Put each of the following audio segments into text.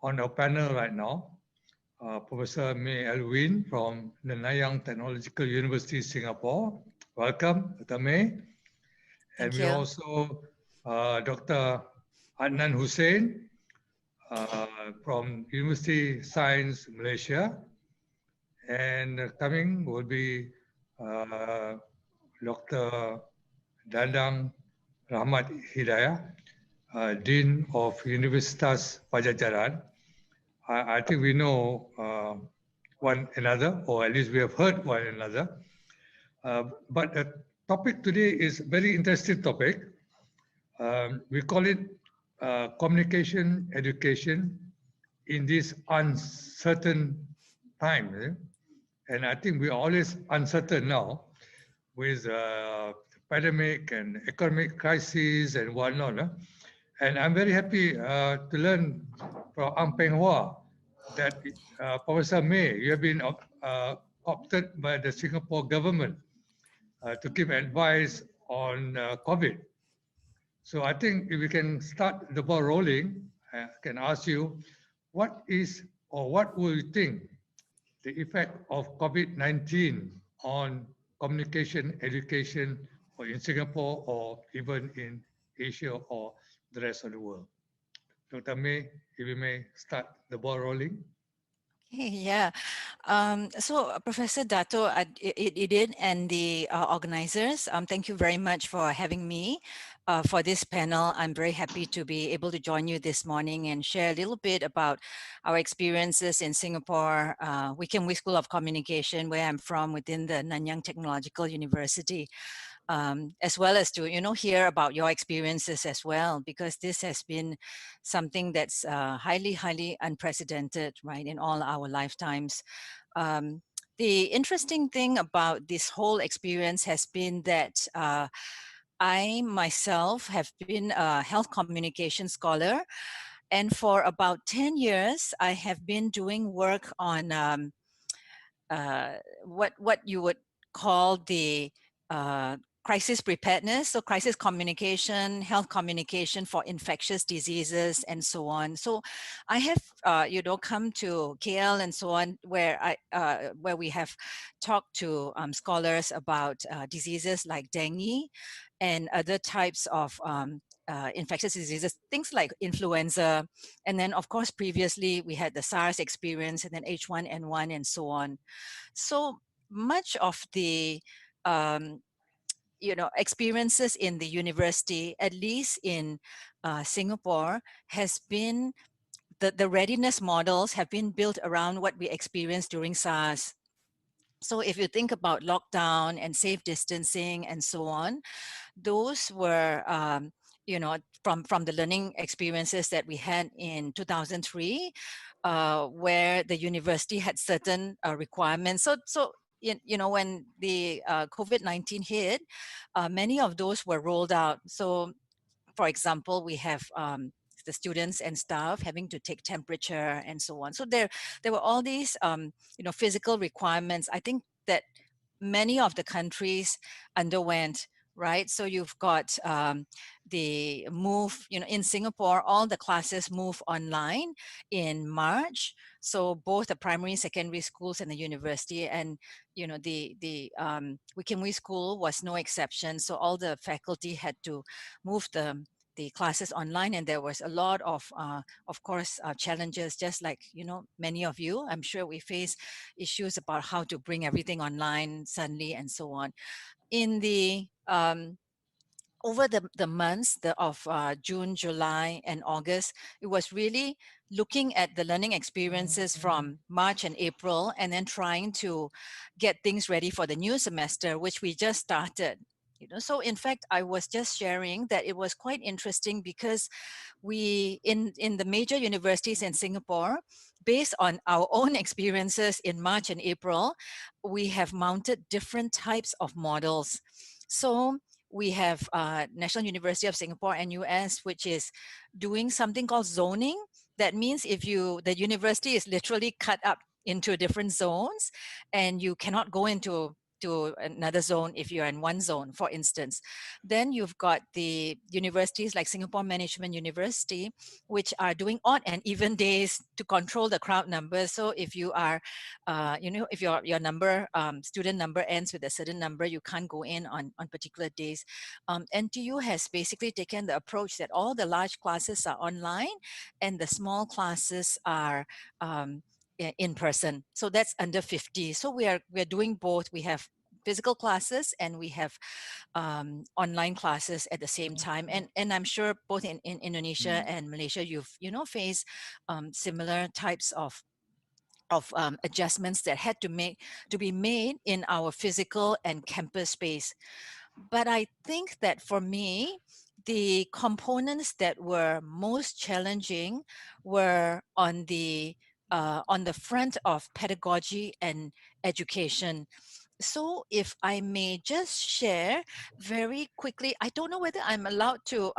on our panel right now, Professor Lwin from the Nanyang Technological University, Singapore. Welcome, Dr. May. And Thank we you. also Dr. Adnan Hussein from University Sains, Malaysia. And coming will be Dr. Dadang Rahmat Hidayat, Dean of Universitas Padjadjaran. I think we know one another, or at least we have heard one another. But the topic today is a very interesting topic. We call it communication education in this uncertain time. And I think we're always uncertain now with pandemic and economic crisis and whatnot. And I'm very happy to learn from Ang Peng Hua that Professor May, you have been opted by the Singapore government to give advice on COVID. So I think if we can start the ball rolling, I can ask you, what is or what will you think the effect of COVID-19 on communication, education, or in Singapore or even in Asia or the rest of the world? Dr. May, if you may start the ball rolling. Yeah. So Professor Dato, Idid and the organizers, thank you very much for having me for this panel. I'm very happy to be able to join you this morning and share a little bit about our experiences in Singapore, Wee School of Communication, where I'm from, within the Nanyang Technological University. As well as to hear about your experiences as well, because this has been something that's highly unprecedented, right, in all our lifetimes. The interesting thing about this whole experience has been that I myself have been a health communication scholar, and for about 10 years I have been doing work on what you would call the crisis preparedness, so crisis communication, health communication for infectious diseases, and so on. So I have, come to KL and so on, where we have talked to scholars about diseases like dengue and other types of infectious diseases, things like influenza. And then, of course, previously we had the SARS experience, and then H1N1 and so on. So much of the experiences in the university, at least in Singapore, has been the readiness models have been built around what we experienced during SARS. So if you think about lockdown and safe distancing and so on, those were from the learning experiences that we had in 2003, where the university had certain requirements. So when the COVID-19 hit, many of those were rolled out. So, for example, we have the students and staff having to take temperature and so on. So there were all these physical requirements, I think, that many of the countries underwent. Right, so you've got the move, in Singapore, all the classes move online in March. So both the primary, secondary schools and the university, and the Wee School was no exception. So all the faculty had to move the classes online, and there was a lot of course, challenges, just like many of you. I'm sure we face issues about how to bring everything online suddenly and so on. In the over the months of June, July, and August, it was really looking at the learning experiences from March and April, and then trying to get things ready for the new semester, which we just started. So in fact, I was just sharing that it was quite interesting, because we in the major universities in Singapore, based on our own experiences in March and April, we have mounted different types of models. So we have National University of Singapore, NUS, which is doing something called zoning. That means if the university is literally cut up into different zones, and you cannot go into to another zone if you're in one zone, for instance. Then you've got the universities like Singapore Management University, which are doing odd and even days to control the crowd numbers. So if you are, if your number, student number ends with a certain number, you can't go in on particular days. NTU has basically taken the approach that all the large classes are online and the small classes are in person. So that's under 50. So we're doing both. We have physical classes and we have online classes at the same time. And I'm sure both in Indonesia and Malaysia, you've faced similar types of adjustments that had to be made in our physical and campus space. But I think that for me, the components that were most challenging were on the front of pedagogy and education. So if I may just share very quickly, I don't know whether I'm allowed to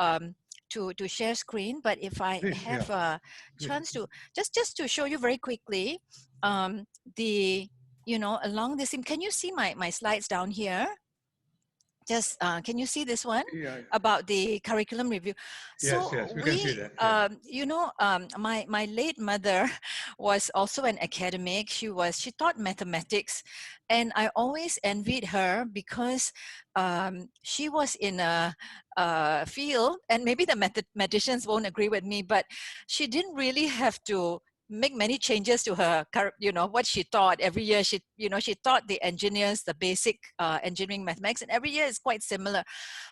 share screen, but if I Please, have yeah. a chance to just to show you very quickly, the along this, can you see my slides down here? Just can you see this one about the curriculum review? Yes, So we can see that. Yeah. My late mother was also an academic. She taught mathematics, and I always envied her because she was in a field, and maybe the mathematicians won't agree with me, but she didn't really have to make many changes to her, what she taught every year. She taught the engineers the basic engineering mathematics, and every year is quite similar.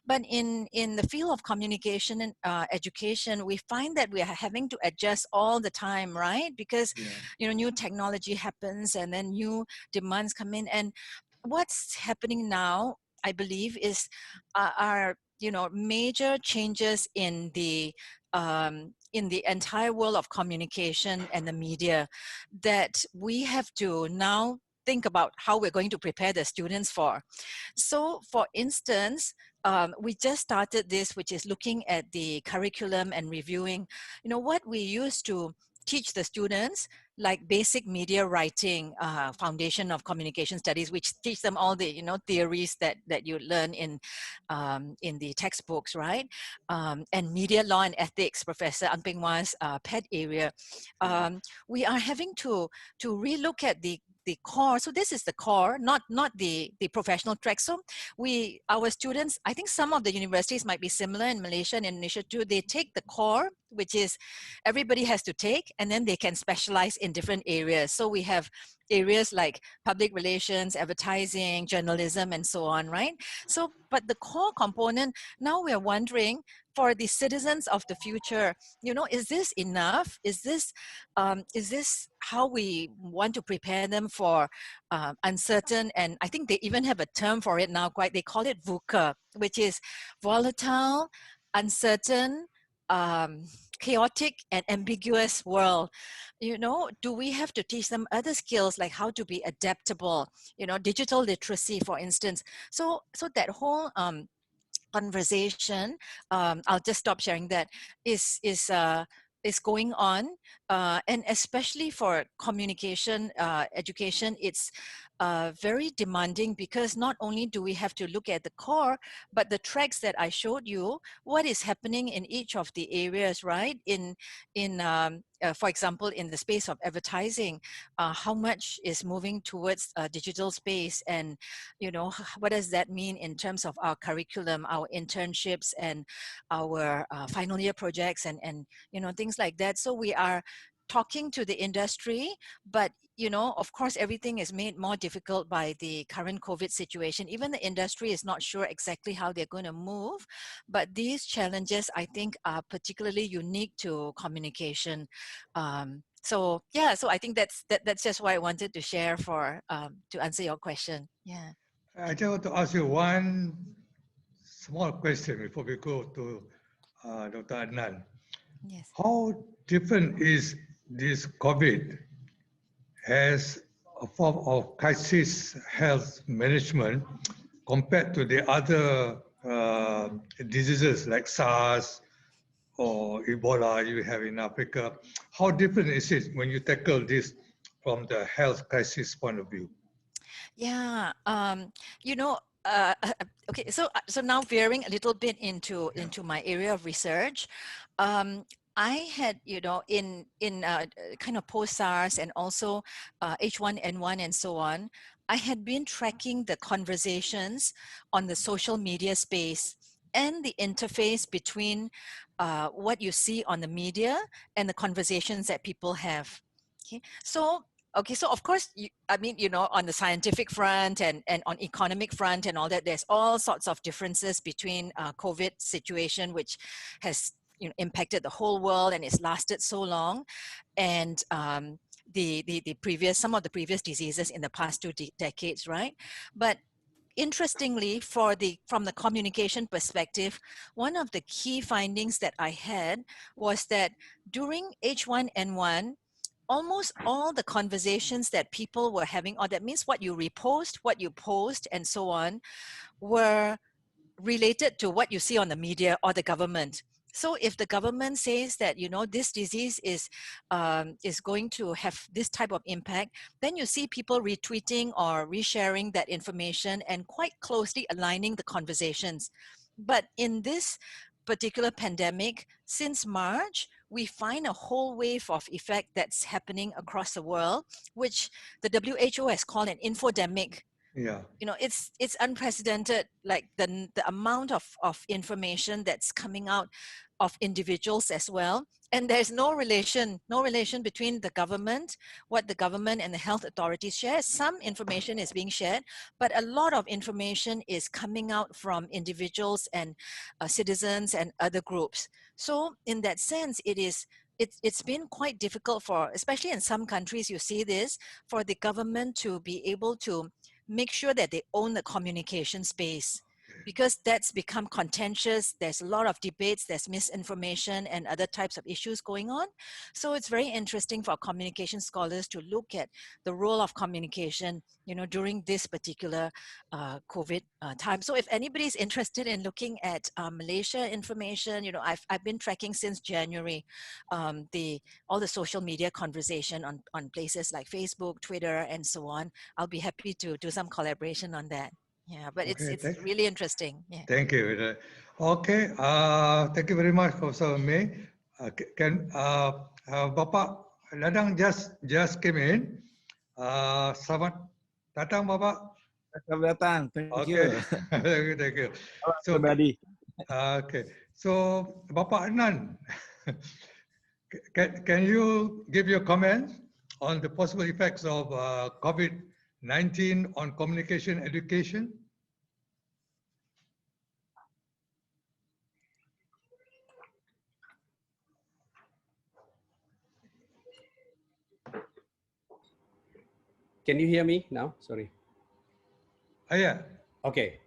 But in the field of communication and education, we find that we are having to adjust all the time, right? Because new technology happens, and then new demands come in. And what's happening now, I believe, is our major changes in the entire world of communication and the media that we have to now think about how we're going to prepare the students for. So for instance, we just started this, which is looking at the curriculum and reviewing, what we used to teach the students, like basic media writing, foundation of communication studies, which teach them all the theories that you learn in the textbooks, right? And media law and ethics, Professor Ang Peng Wa's pet area. We are having to relook at the core. So this is the core, not the professional track. So our students, I think some of the universities might be similar in Malaysia and Indonesia too. They take the core, which is everybody has to take, and then they can specialize in different areas. So we have areas like public relations, advertising, journalism, and so on, right? So, but the core component, now we're wondering, for the citizens of the future, is this enough? Is this how we want to prepare them for uncertain? And I think they even have a term for it now, they call it VUCA, which is volatile, uncertain, chaotic and ambiguous world. Do we have to teach them other skills like how to be adaptable, digital literacy, for instance? So that whole conversation, I'll just stop sharing that, is going on, and especially for communication education, it's very demanding, because not only do we have to look at the core, but the tracks that I showed you, what is happening in each of the areas, right? For example, in the space of advertising, how much is moving towards digital space, and what does that mean in terms of our curriculum, our internships, and our final year projects, and things like that. So we are talking to the industry, but of course, everything is made more difficult by the current COVID situation. Even the industry is not sure exactly how they're going to move, but these challenges, I think, are particularly unique to communication. So I think that's just what I wanted to share to answer your question. Yeah. I just want to ask you one small question before we go to Dr. Adnan. Yes. How different is this COVID as a form of crisis health management compared to the other diseases like SARS or Ebola you have in Africa? How different is it when you tackle this from the health crisis point of view? Yeah, you know, okay, so now veering a little bit into my area of research, I had, you know, in kind of post SARS and also H1N1 and so on, I had been tracking the conversations on the social media space and the interface between what you see on the media and the conversations that people have. Okay, so okay, so of course, I mean, you know, on the scientific front and on economic front and all that, there's all sorts of differences between COVID situation, which has, you know, impacted the whole world and it's lasted so long, and the previous, some of the previous diseases in the past two decades, right? But interestingly, from the communication perspective, one of the key findings that I had was that during H1N1, almost all the conversations that people were having, or that means what you repost, what you post, and so on, were related to what you see on the media or the government. So if the government says that, you know, this disease is going to have this type of impact, then you see people retweeting or resharing that information and quite closely aligning the conversations. But in this particular pandemic, since March, we find a whole wave of effect that's happening across the world, which the WHO has called an infodemic. Yeah. You know, it's unprecedented, like the amount of information that's coming out of individuals as well, and there's no relation between the government, what the government and the health authorities share. Some information is being shared, but a lot of information is coming out from individuals and citizens and other groups. So in that sense, it's been quite difficult for, especially in some countries, you see this, for the government to be able to make sure that they own the communication space, because that's become contentious. There's a lot of debates, there's misinformation and other types of issues going on. So it's very interesting for communication scholars to look at the role of communication, you know, during this particular COVID time. So if anybody's interested in looking at Malaysia information, you know, I've been tracking since January all the social media conversation on places like Facebook, Twitter, and so on. I'll be happy to do some collaboration on that. Yeah, but Okay, it's really interesting. Yeah. thank you. Okay, thank you very much, Professor May. Can Bapak Dadang just came in. Selamat datang, Bapak. Selamat datang. Thank Okay, you. thank you. So, Everybody. okay, so Bapak Adnan, can you give your comments on the possible effects of COVID-19 on communication education? Can you hear me now? Sorry. Yeah. Okay.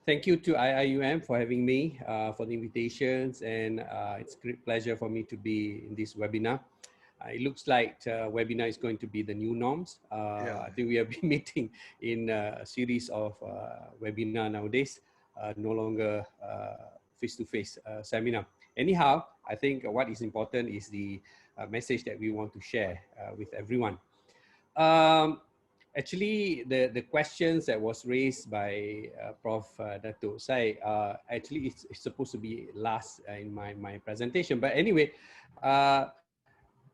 Thank you to IIUM for having me, for the invitations, and it's a great pleasure for me to be in this webinar. It looks like webinar is going to be the new norms. I think we have been meeting in a series of webinar nowadays, no longer face-to-face seminar. Anyhow, I think what is important is the message that we want to share with everyone. Actually, the questions that was raised by Prof. Dato Syed, actually it's supposed to be last in my presentation. But anyway,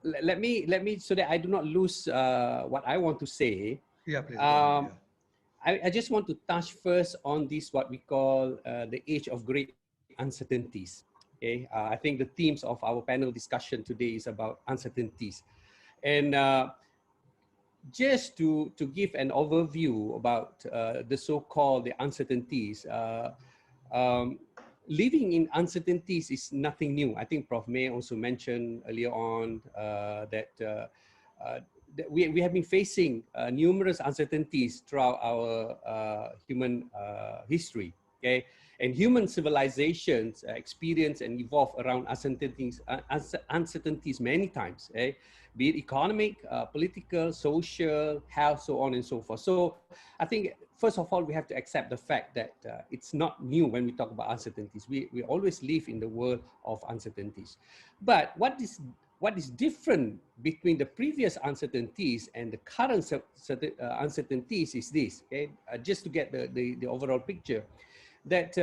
let me so that I do not lose what I want to say. Yeah, please. I just want to touch first on this what we call the age of great uncertainties. Okay, I think the themes of our panel discussion today is about uncertainties, and just to give an overview about the so-called the uncertainties. Living in uncertainties is nothing new. I think Prof. May also mentioned earlier on that we have been facing numerous uncertainties throughout our human history. Okay, and human civilizations experience and evolve around uncertainties many times. Okay? Be it economic, political, social, health, so on and so forth. So I think first of all, we have to accept the fact that it's not new when we talk about uncertainties. We always live in the world of uncertainties. But what is what is different between the previous uncertainties and the current uncertainties is this, okay? Just to get the overall picture, that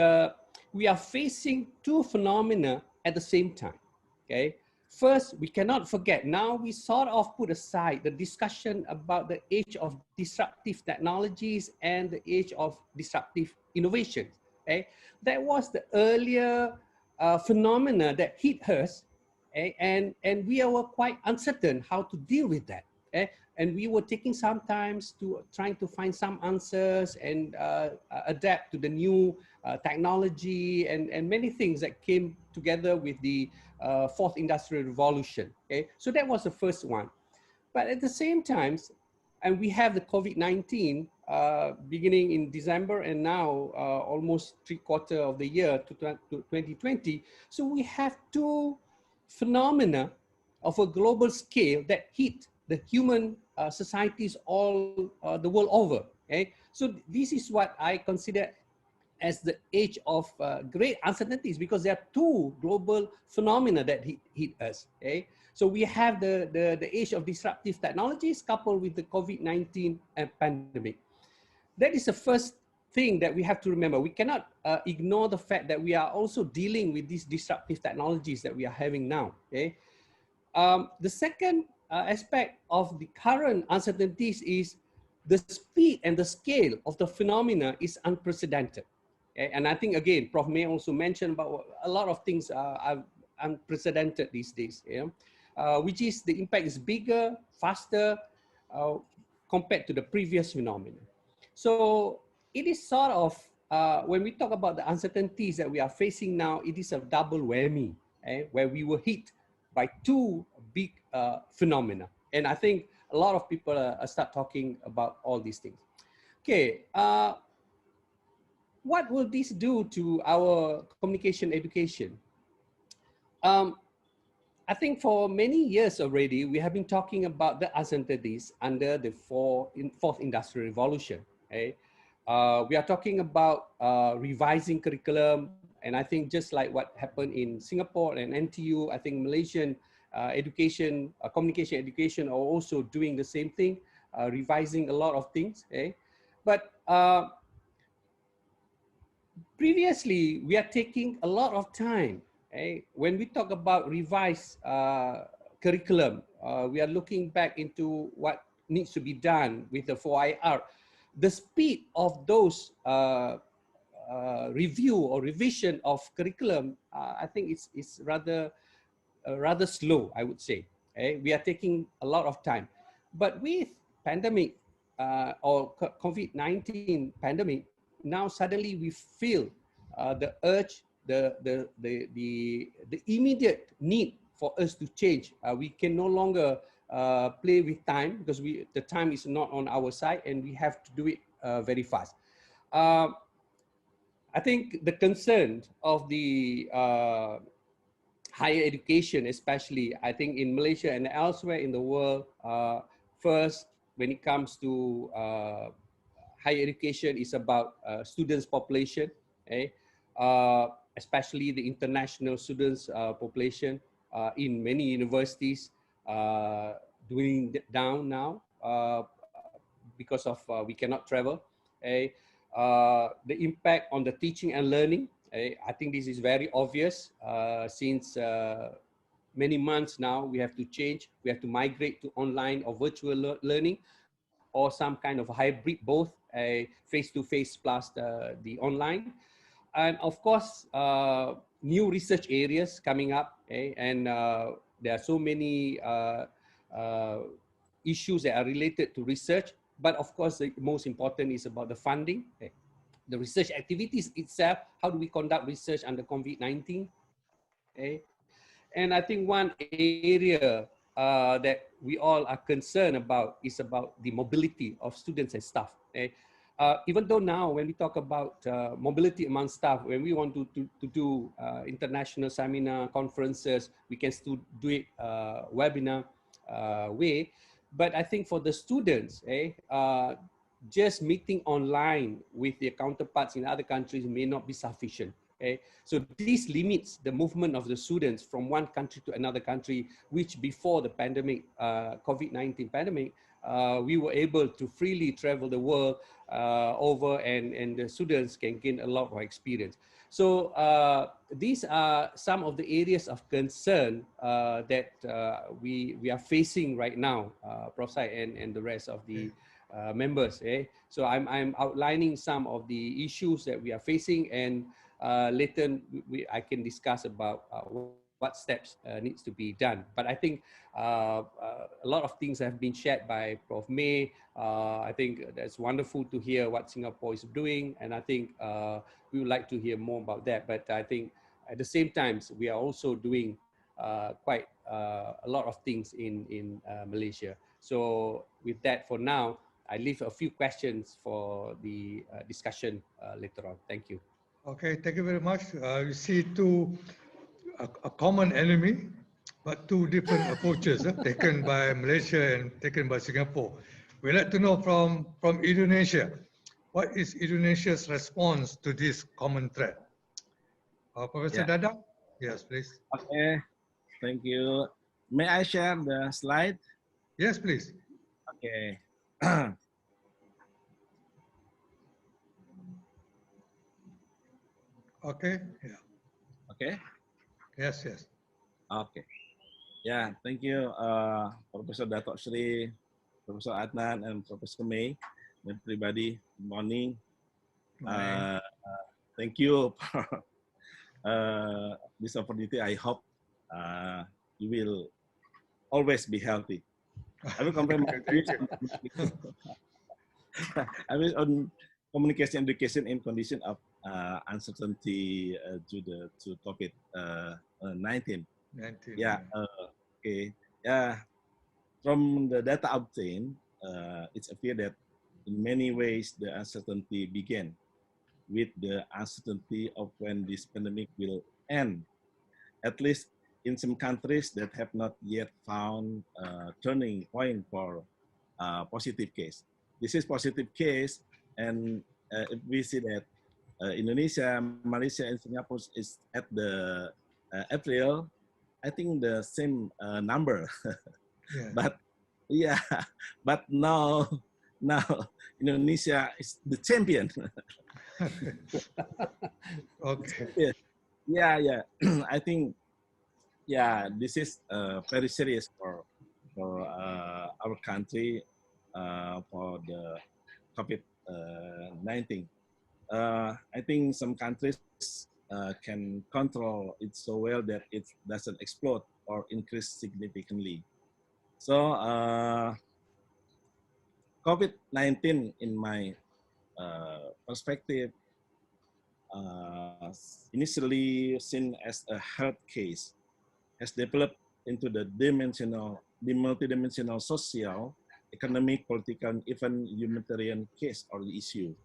we are facing two phenomena at the same time, okay? First, we cannot forget, now we sort of put aside the discussion about the age of disruptive technologies and the age of disruptive innovations, okay? That was the earlier phenomena that hit us, okay? And we were quite uncertain how to deal with that, okay? And we were taking some time to trying to find some answers and adapt to the new technology and many things that came together with the fourth industrial revolution, okay? So that was the first one. But at the same time, and we have the COVID-19 beginning in December and now almost 3/4 of the year to 2020. So we have two phenomena of a global scale that hit the human societies all the world over, okay? So this is what I consider as the age of great uncertainties, because there are two global phenomena that hit us, okay? So we have the age of disruptive technologies coupled with the COVID-19 pandemic. That is the first thing that we have to remember. We cannot ignore the fact that we are also dealing with these disruptive technologies that we are having now, okay? The second aspect of the current uncertainties is the speed and the scale of the phenomena is unprecedented. Okay? And I think, again, Prof may also mention about a lot of things are unprecedented these days, yeah? Which is the impact is bigger, faster compared to the previous phenomena. So it is sort of, when we talk about the uncertainties that we are facing now, it is a double whammy, where we were hit by two big phenomena. And I think a lot of people start talking about all these things. Okay, what will this do to our communication education? I think for many years already, we have been talking about the uncertainties under the fourth industrial revolution. Okay? We are talking about revising curriculum, and I think just like what happened in Singapore and NTU, I think Malaysian education, communication education are also doing the same thing, revising a lot of things. Okay? But previously, we are taking a lot of time. Okay? When we talk about revised curriculum, we are looking back into what needs to be done with the 4IR. The speed of those review or revision of curriculum, I think it's rather slow, I would say. Okay? We are taking a lot of time. But with pandemic or COVID-19 pandemic, now suddenly we feel the urge, the immediate need for us to change. We can no longer play with time because the time is not on our side and we have to do it very fast. I think the concern of the higher education, especially, I think in Malaysia and elsewhere in the world, first, when it comes to higher education, is about students' population, okay? Especially the international students' population in many universities doing down now because of we cannot travel. Okay? The impact on the teaching and learning, I think this is very obvious since many months now we have to change, we have to migrate to online or virtual learning or some kind of hybrid, both face-to-face plus the online. And of course, new research areas coming up, and there are so many issues that are related to research. But of course, the most important is about the funding, the research activities itself. How do we conduct research under COVID-19? And I think one area that we all are concerned about is about the mobility of students and staff. Even though now when we talk about mobility among staff, when we want to do international seminar conferences, we can still do it webinar way. But I think for the students, just meeting online with their counterparts in other countries may not be sufficient. Okay, so this limits the movement of the students from one country to another country, which before the pandemic, COVID-19 pandemic, we were able to freely travel the world over, and the students can gain a lot of experience. So these are some of the areas of concern that we are facing right now, Prof. Syed and the rest of the members. So I'm outlining some of the issues that we are facing, and later I can discuss about what steps needs to be done. But I think a lot of things have been shared by Prof. May. I think that's wonderful to hear what Singapore is doing, and I think we would like to hear more about that. But I think at the same time, we are also doing quite a lot of things in Malaysia. So with that, for now, I leave a few questions for the discussion later on. Thank you. Okay, thank you very much. You see a common enemy, but two different approaches taken by Malaysia and taken by Singapore. We'd like to know from Indonesia, what is Indonesia's response to this common threat? Professor Dadang? Yes, please. Okay, thank you. May I share the slide? Yes, please. Okay. Okay, yeah. Okay. Yes, yes. Okay. Yeah, thank you, Professor Dato Sri, Professor Adnan, and Professor May. Everybody, good morning. Thank you for this opportunity. I hope you will always be healthy. I will compare my I will on communication education in condition of uncertainty due to COVID-19. Yeah. Okay. Yeah. From the data obtained, it's appear that in many ways the uncertainty began with the uncertainty of when this pandemic will end. At least in some countries that have not yet found a turning point for positive case. This is positive case, and if we see that Indonesia, Malaysia, and Singapore is at the April, I think the same number. Yeah. But yeah, but now Indonesia is the champion. Okay. Yeah. I think this is very serious for our country for the COVID-19. I think some countries can control it so well that it doesn't explode or increase significantly. So COVID-19, in my perspective, initially seen as a health case, has developed into the multidimensional social, economic, political, and even humanitarian case or issue.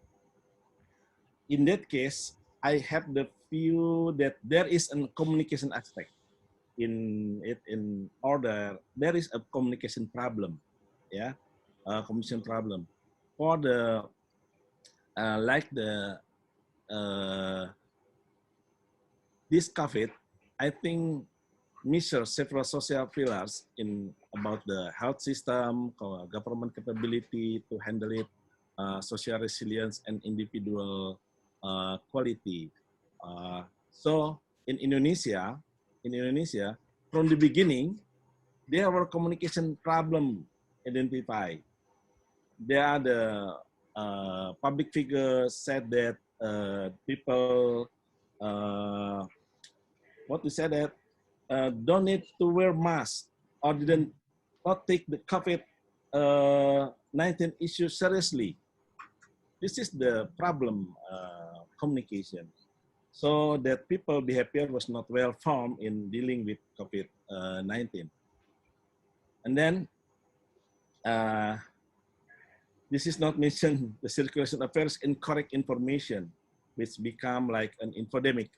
In that case, I have the view that there is a communication aspect in it. In order, there is a communication problem, communication problem for the this COVID. I think measure several social pillars in about the health system, government capability to handle it, social resilience, and individual quality. So in Indonesia, from the beginning, there were communication problem identified. There are the public figures said that people, don't need to wear masks or didn't not take the COVID-19 issue seriously. This is the problem, communication. So that people behavior was not well formed in dealing with COVID-19. And then this is not mentioned the circulation of various incorrect information, which become like an infodemic,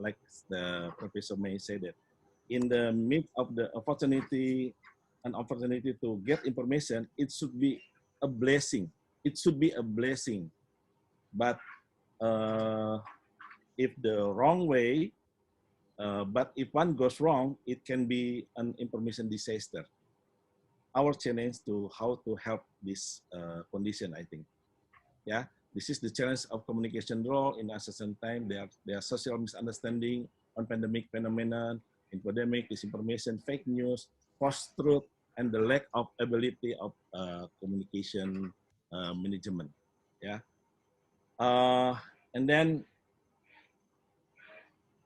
like the Professor May said that. In the midst of the opportunity to get information, it should be a blessing. It should be a blessing. But if the wrong way, but if one goes wrong, it can be an information disaster. Our challenge to how to help this condition, I think. Yeah, this is the challenge of communication role. In a certain time, there are social misunderstanding on pandemic phenomenon, infodemic, disinformation, fake news, post-truth, and the lack of ability of communication management. Yeah, and then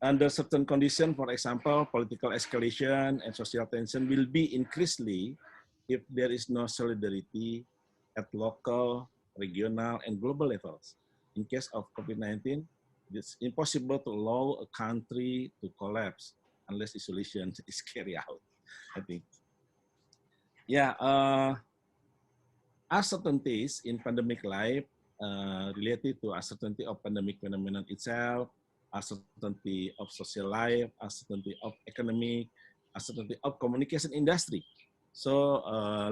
under certain condition, for example, political escalation and social tension will be increasingly if there is no solidarity at local, regional, and global levels. In case of COVID-19, it's impossible to allow a country to collapse unless isolation is carried out, I think. Yeah, uncertainties in pandemic life related to uncertainty of pandemic phenomenon itself, uncertainty of social life, uncertainty of economic, uncertainty of communication industry. So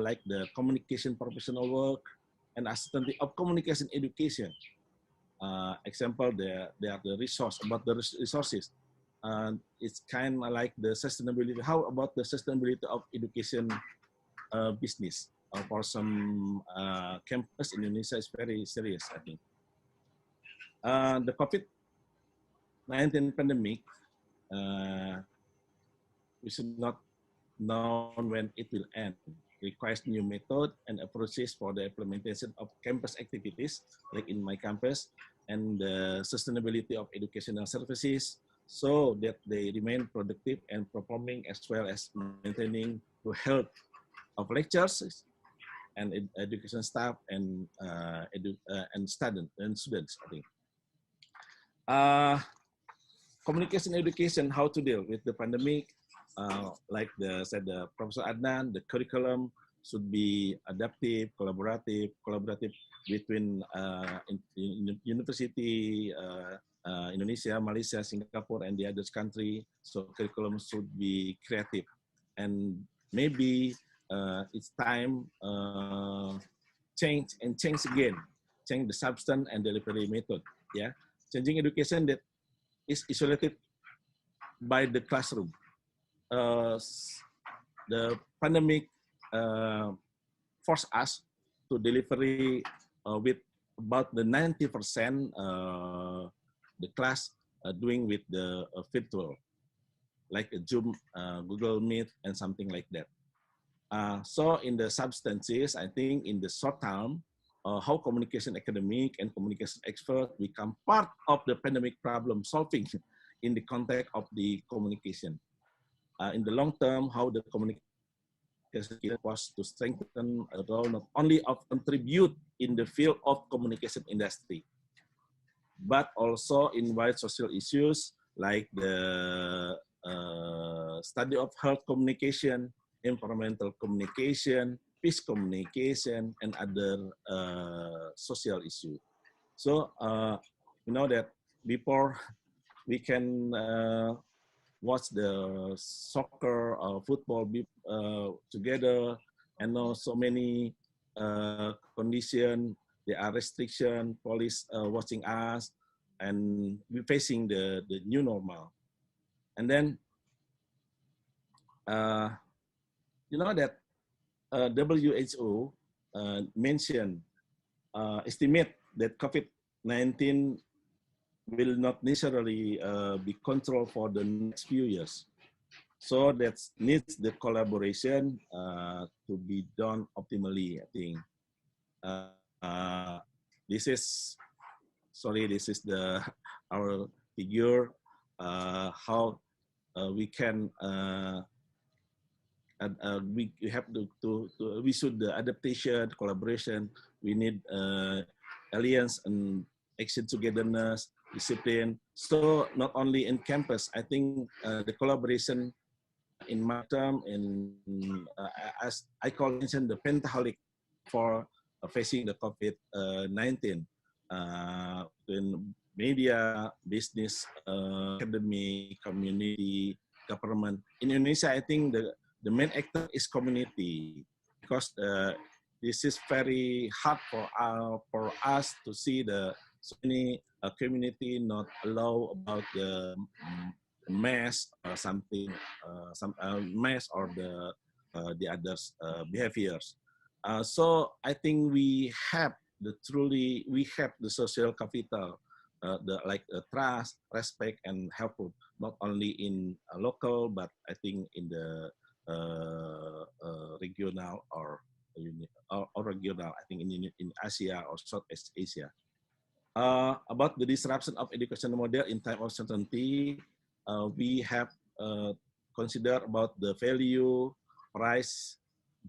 like the communication professional work and uncertainty of communication education. Example, there are the resource, about the resources. It's kind of like the sustainability. How about the sustainability of education business? For some campus in Indonesia is very serious, I think. The COVID-19 pandemic, we should not know when it will end. Requires new method and approaches for the implementation of campus activities, like in my campus, and the sustainability of educational services, so that they remain productive and performing, as well as maintaining the health of lecturers and education staff and students, I think. Communication education, how to deal with the pandemic. Like said Professor Adnan, the curriculum should be adaptive, collaborative between University, Indonesia, Malaysia, Singapore, and the other country. So curriculum should be creative, and maybe it's time change again, change the substance and delivery method. Yeah, changing education that is isolated by the classroom. The pandemic forced us to delivery with about the 90% the class doing with the virtual, like a Zoom, Google Meet, and something like that. So in the substances, I think in the short term, how communication academic and communication expert become part of the pandemic problem solving in the context of the communication. In the long term, how the communication was to strengthen a role not only of contribute in the field of communication industry, but also in wide social issues like the study of health communication, environmental communication, peace communication, and other social issues. So you know that before we can watch the soccer or football together, and know so many conditions. There are restrictions, police watching us, and we're facing the new normal. And then, you know that WHO mentioned, estimate that COVID-19 will not necessarily be controlled for the next few years. So that needs the collaboration to be done optimally, I think. This is our figure, how we can, we should the adaptation, collaboration, we need alliance and action togetherness, discipline. So not only in campus, I think the collaboration in my term, as I call it, the pentaholic for facing the COVID-19, in media, business, academy, community, government. In Indonesia, I think the main actor is community, because this is very hard for us to see the so many community not allow about the mass or something, some mass or the others behaviors. So I think we have the social capital, like trust, respect, and helpful, not only in local, but I think in the regional or regional, I think in Asia or Southeast Asia. About the disruption of educational model in time of uncertainty, we have considered about the value, price,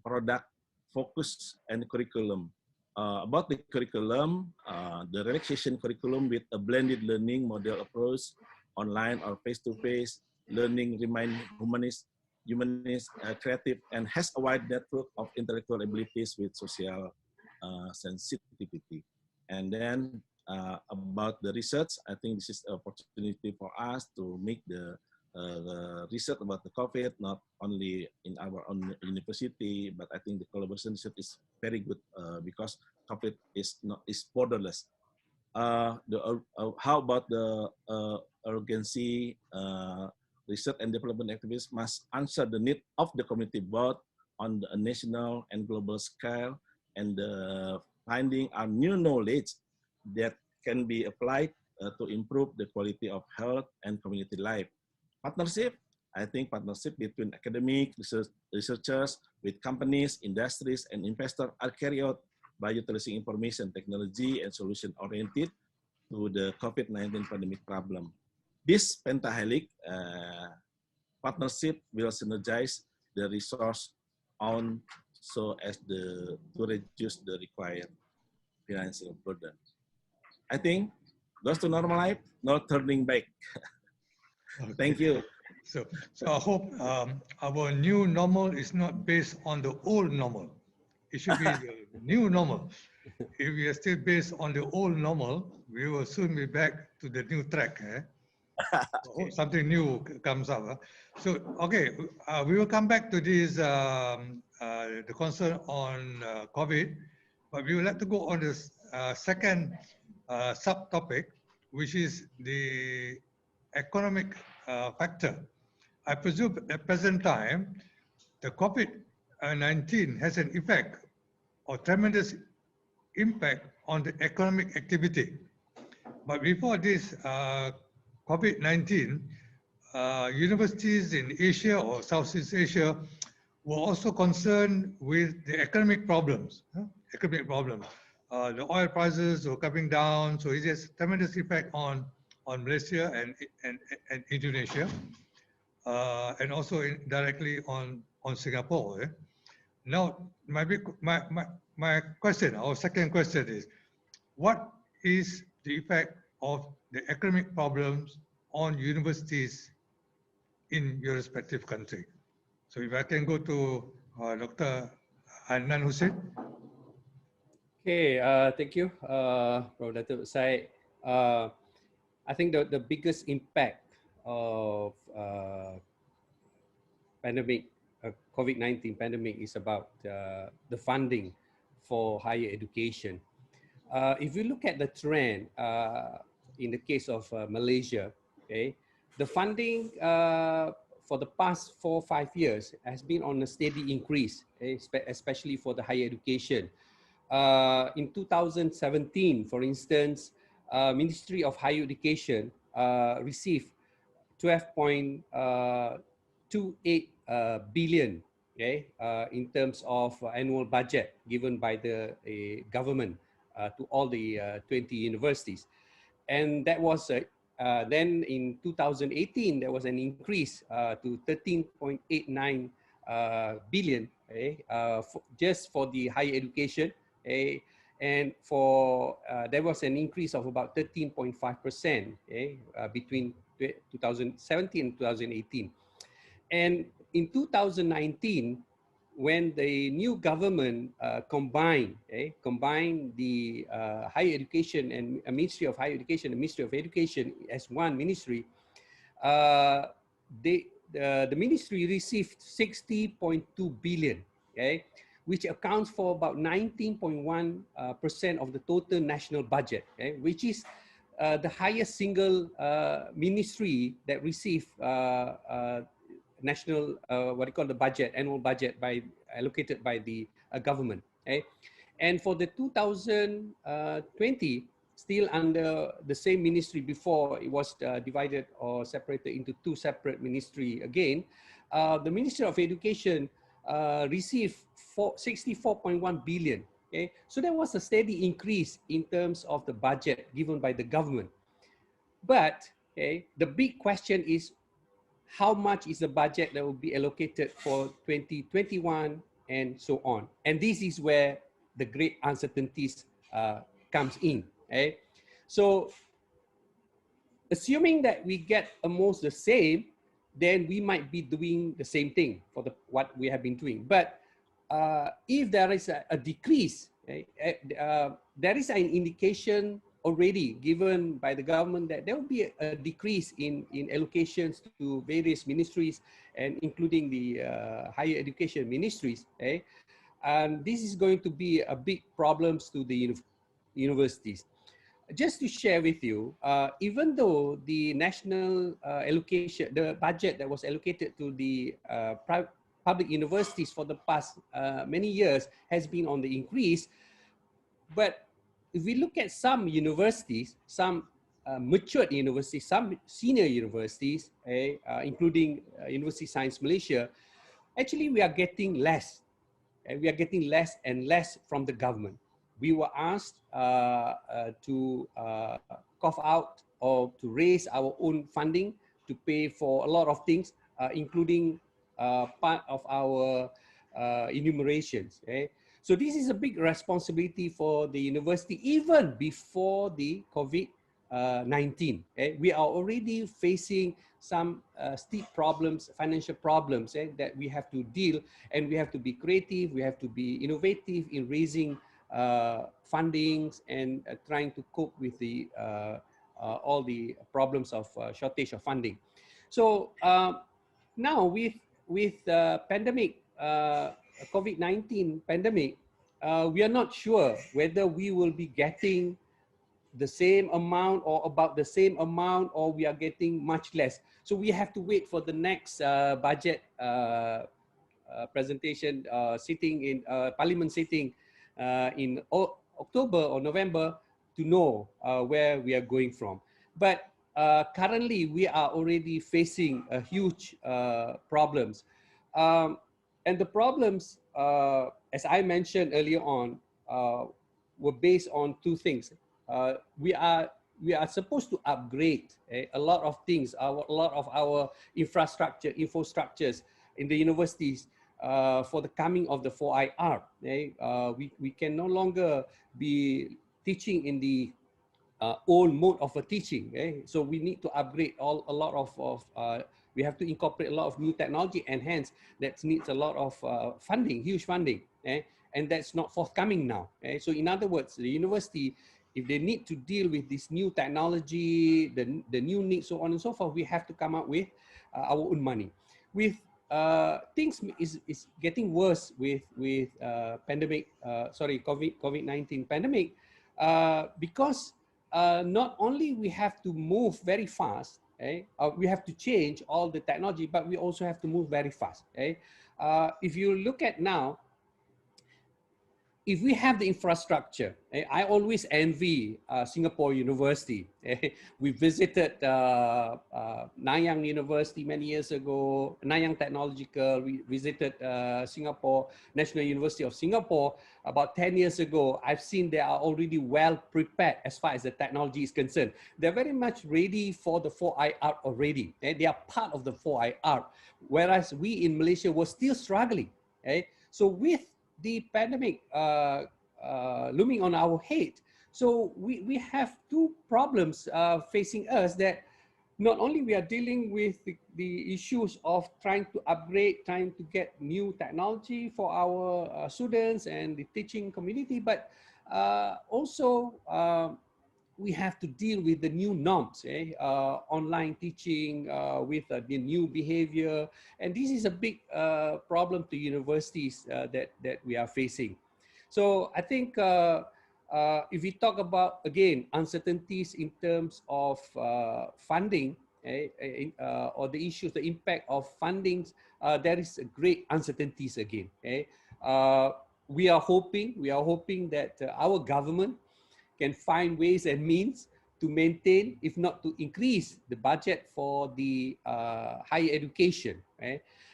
product, focus, and curriculum. About the curriculum, the relaxation curriculum with a blended learning model approach, online or face-to-face, learning remain humanist, creative, and has a wide network of intellectual abilities with social sensitivity. And then about the research, I think this is an opportunity for us to make the research about the COVID, not only in our own university, but I think the collaboration research is very good because COVID is borderless. How about the urgency? Research and development activities must answer the need of the community both on the national and global scale, and finding our new knowledge that can be applied to improve the quality of health and community life. Partnership, I think partnership between academic researchers with companies, industries, and investors are carried out by utilizing information technology and solution-oriented to the COVID-19 pandemic problem. This pentahelic partnership will synergize the resource on so as to reduce the required financial burden. I think goes to normal life, no turning back. Okay. Thank you. So I hope our new normal is not based on the old normal. It should be the new normal. If we are still based on the old normal, we will soon be back to the new track. Okay. Something new comes up. So, okay, we will come back to this, the concern on COVID, but we would like to go on this second subtopic, which is the economic factor. I presume at the present time, the COVID-19 has an effect or tremendous impact on the economic activity. But before this COVID-19, universities in Asia or Southeast Asia were also concerned with the economic problems. The oil prices were coming down, so it has tremendous effect on Malaysia and Indonesia, and also directly on Singapore. Now, my question, our second question is, what is the effect of the economic problems on universities in your respective country? So if I can go to Dr. Adnan Hussein. Okay, thank you, Prof. Dato Syed. I think the biggest impact of COVID-19 pandemic is about the funding for higher education. If you look at the trend in the case of Malaysia, okay, the funding for the past 4 or 5 years has been on a steady increase, okay, especially for the higher education. In 2017, for instance, Ministry of Higher Education received 12.28 billion, okay, in terms of annual budget given by the government to all the 20 universities. And that was, then in 2018, there was an increase to 13.89 billion, okay, just for the higher education. Okay, and for there was an increase of about 13.5%, okay, between 2017 and 2018. And in 2019, when the new government combined the higher education and Ministry of Higher Education and Ministry of Education as one ministry, the ministry received 60.2 billion, okay, which accounts for about 19.1% of the total national budget, okay, which is the highest single ministry that receive national, what you call the budget, annual budget allocated by the government. Okay? And for the 2020, still under the same ministry before it was divided or separated into two separate ministry again, the Ministry of Education received 64.1 billion. Okay? So there was a steady increase in terms of the budget given by the government. But okay, the big question is, how much is the budget that will be allocated for 2021 and so on? And this is where the great uncertainties comes in. Okay? So assuming that we get almost the same, then we might be doing the same thing for what we have been doing. But if there is a decrease, okay, there is an indication already given by the government that there will be a decrease in allocations to various ministries, and including the higher education ministries. Okay? And this is going to be a big problem to the universities. Just to share with you, even though the national allocation, the budget that was allocated to the public universities for the past many years has been on the increase, but if we look at some universities, some matured universities, some senior universities, including University Sains Malaysia, actually we are getting less. We are getting less and less from the government. We were asked to cough out or to raise our own funding to pay for a lot of things, including part of our enumerations. Okay? So this is a big responsibility for the university, even before the COVID-19. Okay? We are already facing some steep problems, financial problems that we have to deal, and we have to be creative, we have to be innovative in raising fundings and trying to cope with the all the problems of shortage of funding. So now with pandemic, COVID-19 pandemic, we are not sure whether we will be getting the same amount or about the same amount, or we are getting much less. So we have to wait for the next budget presentation sitting in parliament sitting in October or November to know where we are going from. But currently we are already facing a huge problems. And the problems, as I mentioned earlier on, were based on two things. We are supposed to upgrade a lot of things, a lot of our infrastructures in the universities for the coming of the 4IR. We can no longer be teaching in the old mode of a teaching. So we need to upgrade a lot of we have to incorporate a lot of new technology, and hence that needs a lot of funding, huge funding, and that's not forthcoming now. So in other words, the university, if they need to deal with this new technology, the new needs, so on and so forth, we have to come up with our own money. With things is getting worse with pandemic, COVID-19 pandemic, because not only we have to move very fast, we have to change all the technology, but we also have to move very fast. If you look at now, if we have the infrastructure, I always envy Singapore University. We visited Nanyang University many years ago, Nanyang Technological. We visited Singapore, National University of Singapore about 10 years ago. I've seen they are already well prepared as far as the technology is concerned. They're very much ready for the 4IR already. They are part of the 4IR, whereas we in Malaysia were still struggling. So with the pandemic looming on our head, so we have two problems facing us, that not only we are dealing with the issues of trying to upgrade, trying to get new technology for our students and the teaching community, but also we have to deal with the new norms, online teaching with the new behavior. And this is a big problem to universities that we are facing. So I think if we talk about, again, uncertainties in terms of funding, or the issues, the impact of fundings, there is a great uncertainties again. We are hoping that our government can find ways and means to maintain, if not to increase, the budget for the higher education.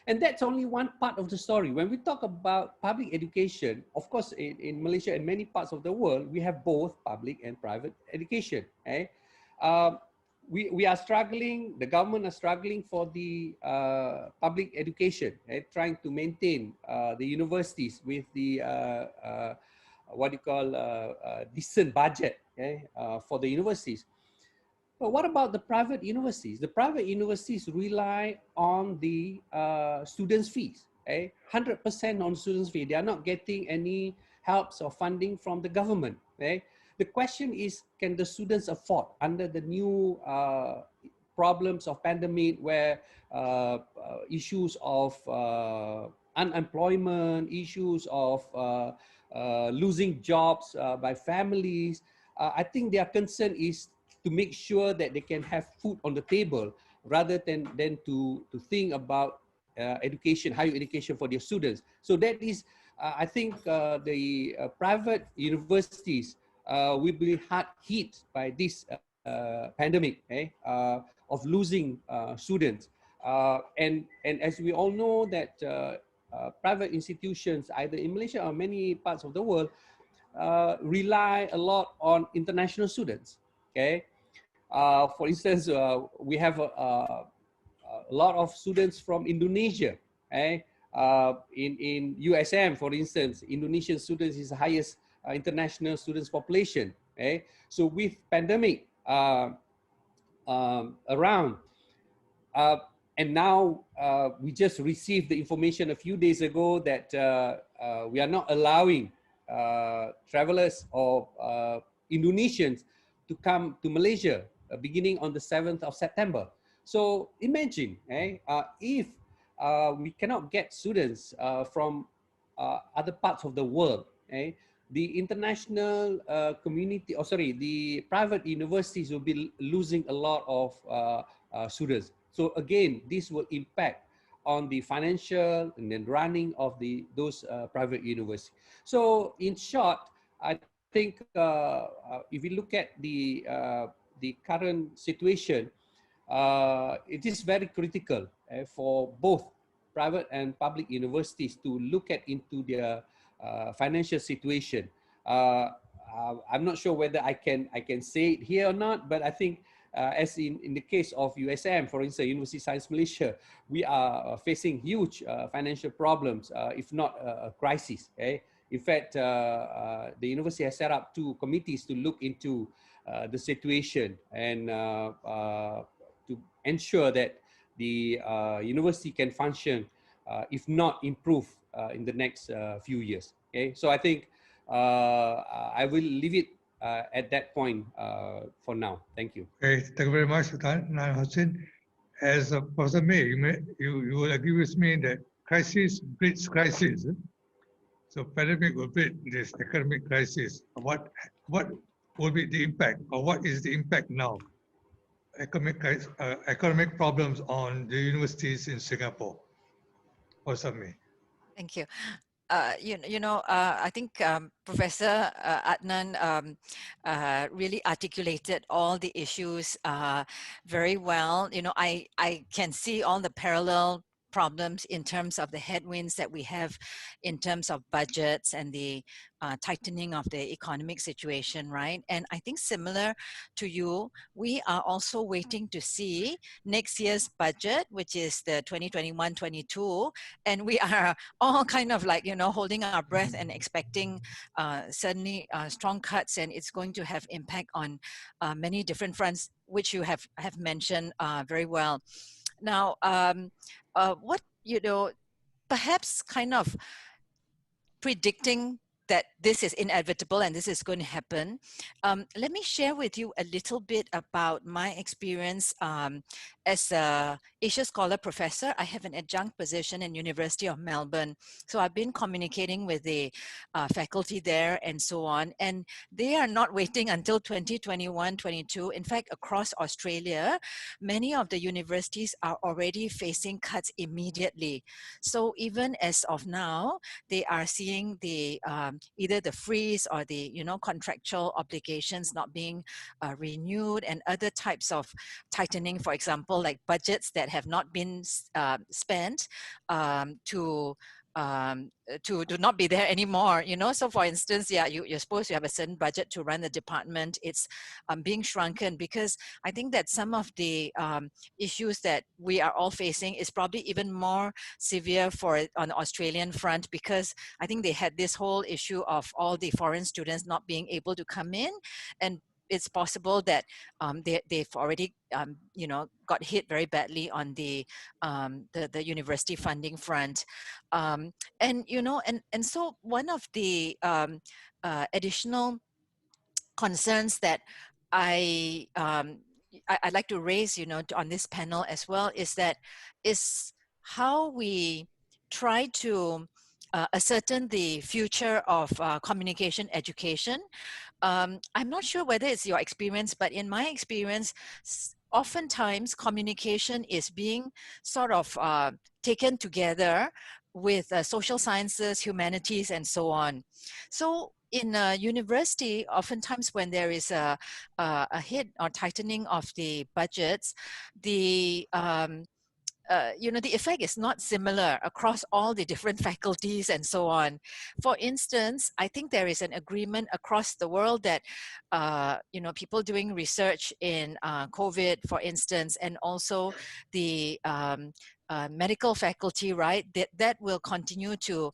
And that's only one part of the story. When we talk about public education, of course, in Malaysia and many parts of the world, we have both public and private education. We are struggling, the government are struggling for the public education, trying to maintain the universities with the what you call decent budget for the universities. But what about the private universities? The private universities rely on the students' fees, 100% on students' fee. They are not getting any helps or funding from the government. The question is, can the students afford under the new problems of pandemic, where issues of unemployment, issues of losing jobs by families? I think their concern is to make sure that they can have food on the table, rather than to think about education, higher education for their students. So that is, I think the private universities will be hard hit by this pandemic of losing students. And as we all know that private institutions, either in Malaysia or many parts of the world, rely a lot on international students. For instance, we have a lot of students from Indonesia. In USM, for instance, Indonesian students is the highest international students population. So with pandemic around, and now we just received the information a few days ago that we are not allowing travelers or Indonesians to come to Malaysia beginning on the 7th of September. So imagine if we cannot get students from other parts of the world, the international community, the private universities will be losing a lot of students. So again, this will impact on the financial and then running of those private universities. So in short, I think if we look at the current situation, it is very critical for both private and public universities to look at into their financial situation. I'm not sure whether I can say it here or not, but I think as in the case of USM, for instance, University Sains Malaysia, we are facing huge financial problems, if not a crisis. In fact, the university has set up 2 committees to look into the situation and to ensure that the university can function, if not improve, in the next few years. So I think I will leave it at that point for now. Thank you. Okay, thank you very much, Adnan Hussein. As Professor May, you will agree with me that crisis breeds crisis. So pandemic will breed this economic crisis. What will be the impact, or what is the impact now? Economic problems on the universities in Singapore. Professor May. Thank you. I think Professor Adnan really articulated all the issues very well. I can see all the parallel problems in terms of the headwinds that we have in terms of budgets and the tightening of the economic situation, right? And I think similar to you, we are also waiting to see next year's budget, which is the 2021-22, and we are all kind of like, holding our breath and expecting certainly strong cuts, and it's going to have impact on many different fronts, which you have mentioned very well. Now, what, perhaps kind of predicting that this is inevitable and this is going to happen. Let me share with you a little bit about my experience as a Asia Scholar Professor. I have an adjunct position in University of Melbourne. So I've been communicating with the faculty there and so on. And they are not waiting until 2021, 22. In fact, across Australia, many of the universities are already facing cuts immediately. So even as of now, they are seeing the either the freeze or the contractual obligations not being renewed, and other types of tightening, for example, like budgets that have not been spent to not be there anymore, So for instance, yeah, you're supposed to have a certain budget to run the department. It's being shrunken, because I think that some of the issues that we are all facing is probably even more severe on the Australian front, because I think they had this whole issue of all the foreign students not being able to come in, and it's possible that they've already got hit very badly on the university funding front, and so one of the additional concerns that I'd like to raise on this panel as well is how we try to ascertain the future of communication education. I'm not sure whether it's your experience, but in my experience, oftentimes communication is being sort of taken together with social sciences, humanities, and so on. So in a university, oftentimes when there is a hit or tightening of the budgets, the the effect is not similar across all the different faculties and so on. For instance, I think there is an agreement across the world that, people doing research in COVID, for instance, and also the medical faculty, right, that will continue to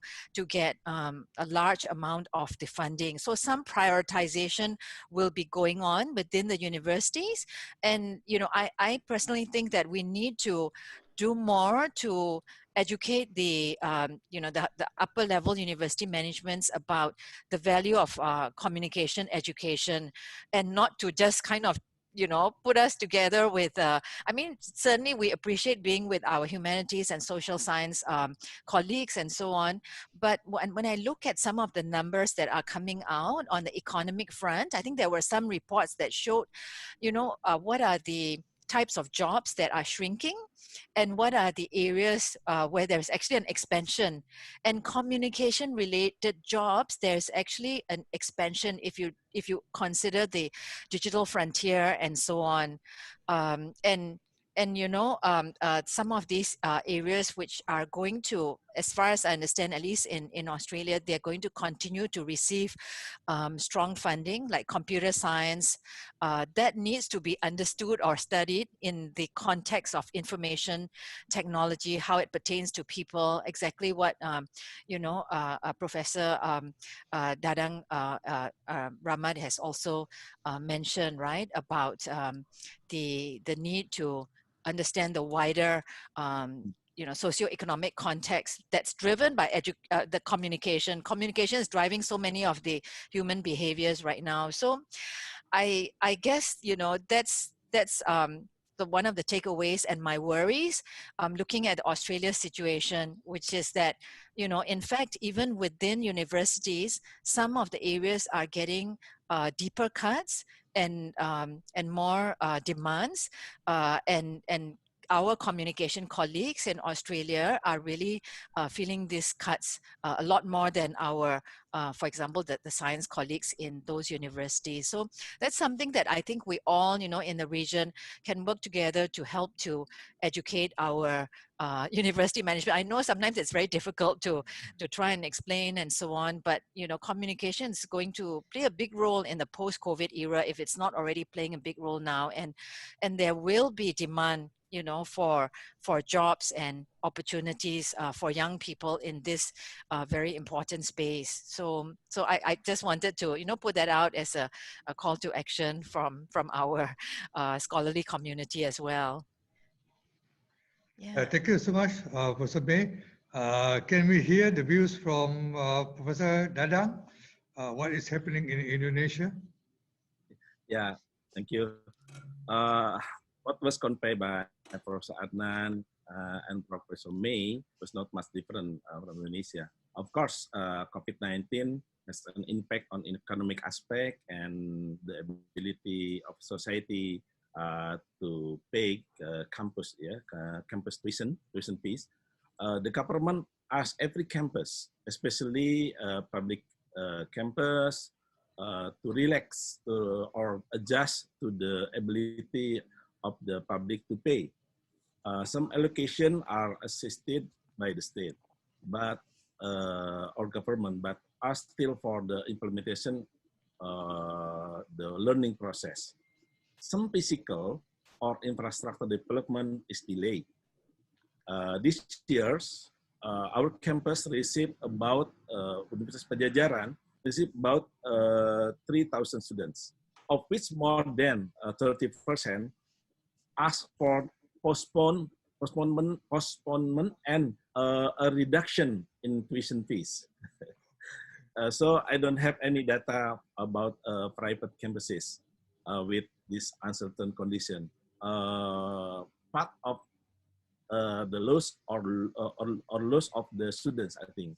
get a large amount of the funding. So some prioritization will be going on within the universities. And, I personally think that we need to do more to educate the upper level university managements about the value of communication education, and not to just kind of put us together with, certainly we appreciate being with our humanities and social science colleagues and so on. But when I look at some of the numbers that are coming out on the economic front, I think there were some reports that showed, what are the types of jobs that are shrinking, and what are the areas where there's actually an expansion. And communication related jobs, there's actually an expansion if you consider the digital frontier and so on. Some of these areas which are going to, as far as I understand, at least in Australia, they're going to continue to receive strong funding, like computer science, that needs to be understood or studied in the context of information technology, how it pertains to people, exactly what, Professor Dadang Rahmat has also mentioned, right, about the need to understand the wider socioeconomic context that's driven by the communication. Communication is driving so many of the human behaviors right now. So I guess, that's one of the takeaways and my worries looking at Australia's situation, which is that, in fact, even within universities, some of the areas are getting deeper cuts and more demands, and our communication colleagues in Australia are really feeling these cuts a lot more than our, for example, the science colleagues in those universities. So that's something that I think we all, in the region can work together to help to educate our university management. I know sometimes it's very difficult to try and explain and so on, but communication is going to play a big role in the post-COVID era if it's not already playing a big role now, and there will be demand for jobs and opportunities for young people in this very important space. So I just wanted to put that out as a call to action from our scholarly community as well. Yeah. Thank you so much, Professor May. Can we hear the views from Professor Dadang? what is happening in Indonesia? Yeah, thank you. What was conveyed by Professor Adnan and Professor May was not much different from Indonesia. Of course, COVID-19 has an impact on economic aspect and the ability of society to pay campus tuition fees. The government asked every campus, especially public campus, to relax or adjust to the ability of the public to pay. Some allocation are assisted by the state, but or government, but are still for the implementation, the learning process. Some physical or infrastructure development is delayed. This year's our campus received about Universitas Padjadjaran received about 3,000 students, of which more than 30% asked for postponement and a reduction in tuition fees. So I don't have any data about private campuses with this uncertain condition. Part of the loss or loss of the students, I think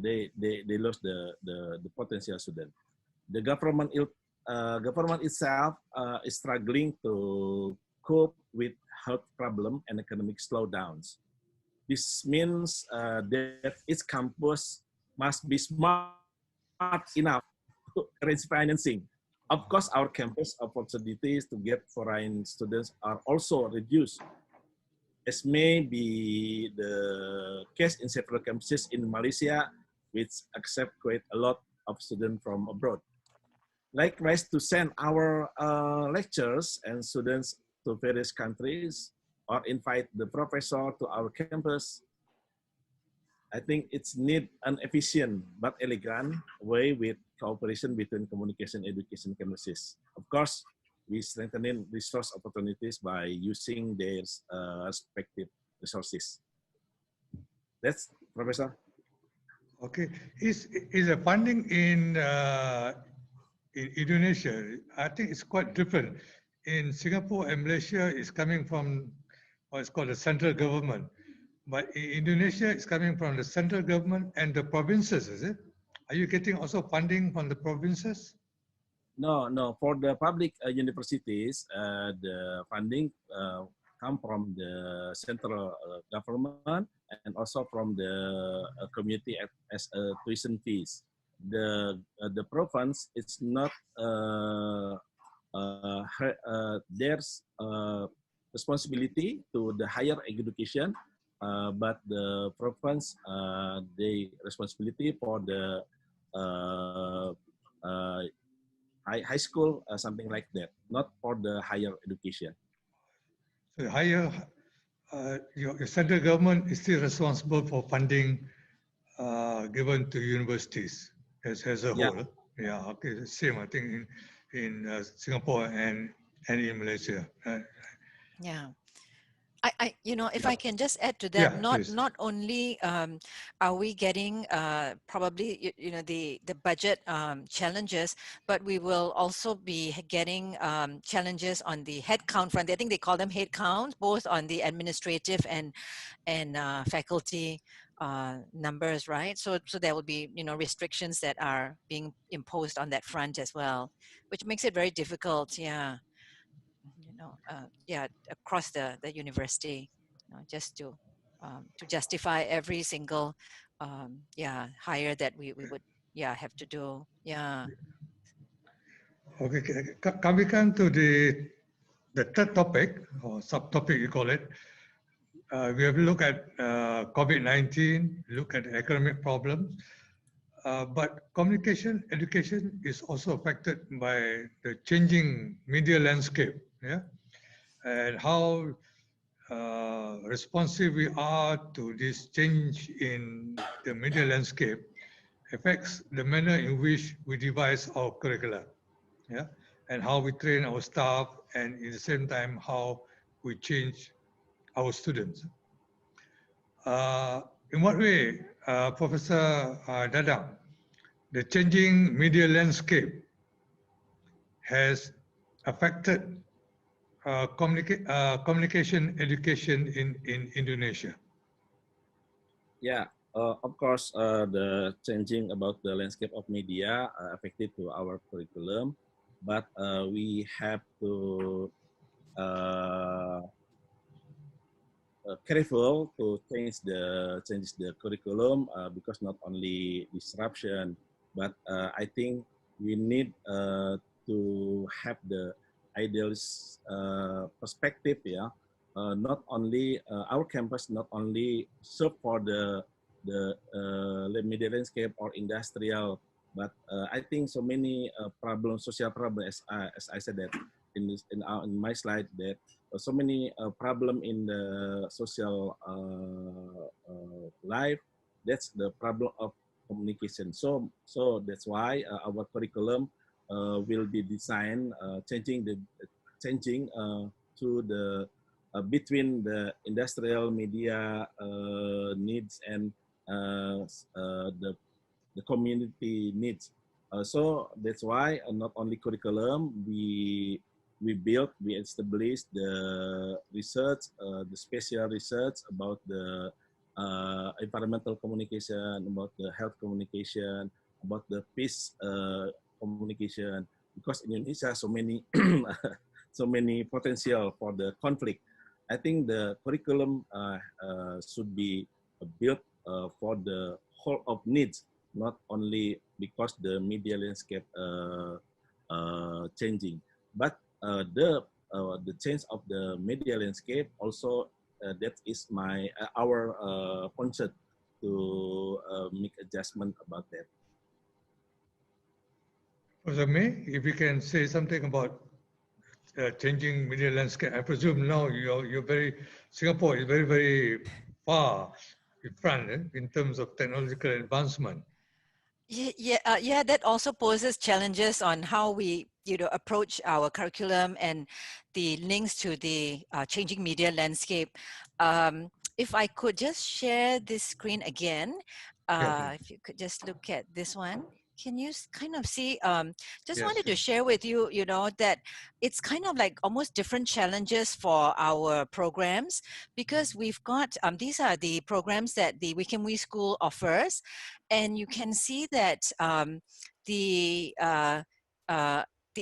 they lost the potential student. The government itself is struggling to cope with health problem and economic slowdowns. This means that its campus must be smart enough to arrange financing. Of course, our campus opportunities to get foreign students are also reduced, as may be the case in several campuses in Malaysia, which accept quite a lot of students from abroad. Likewise, to send our lecturers and students to various countries or invite the professor to our campus, I think it's need an efficient but elegant way with cooperation between communication education campuses. Of course, we strengthening resource opportunities by using their respective resources. That's Professor. Okay, is the funding in Indonesia? I think it's quite different. In Singapore and Malaysia, it's coming from what's called the central government, but in Indonesia, it's coming from the central government and the provinces. Is it? Are you getting also funding from the provinces? No. For the public universities, the funding come from the central government and also from the community as tuition fees. The province, it's not there's responsibility to the higher education, but the province they responsibility for the high school, something like that, not for the higher education. So higher, your central government is still responsible for funding given to universities as a whole. Yeah, okay, same I think in Singapore and in Malaysia. Yeah. If I can just add to that, not only are we getting probably the budget challenges, but we will also be getting challenges on the headcount front. I think they call them headcounts, both on the administrative and faculty numbers, right? So there will be restrictions that are being imposed on that front as well, which makes it very difficult. Yeah. Across the university, just to justify every single hire that we would have to do. Yeah. Okay, can we come to the third topic or subtopic you call it? We have looked at COVID-19, look at economic problems, but communication education is also affected by the changing media landscape. Yeah. And how responsive we are to this change in the media landscape affects the manner in which we devise our curricula, yeah, and how we train our staff, and at the same time how we change our students. In what way, Professor Dadang, the changing media landscape has affected communication education in Indonesia? Yeah, of course, the changing about the landscape of media affected to our curriculum, but we have to careful to change the curriculum because not only disruption, but I think we need to have the idealist perspective. Yeah, not only our campus not only serve for the media landscape or industrial, but I think so many problems, social problems, as I said that in my slide, that so many problem in the social life. That's the problem of communication. So that's why our curriculum will be designed changing to the between the industrial media needs and the community needs. So that's why not only curriculum, we established the research, the special research about the environmental communication, about the health communication, about the peace communication, because in Indonesia so many so many potential for the conflict. I think the curriculum should be built for the whole of needs, not only because the media landscape changing, but the change of the media landscape also that is our concern to make adjustment about that. Professor May, if you can say something about changing media landscape. I presume now you're very, Singapore is very far in front in terms of technological advancement. Yeah, that also poses challenges on how we, approach our curriculum and the links to the changing media landscape. If I could just share this screen again, if you could just look at this one. Can you kind of see, just wanted to share with you, that it's kind of like almost different challenges for our programs, because we've got, these are the programs that the Wikimwi School offers. And you can see that the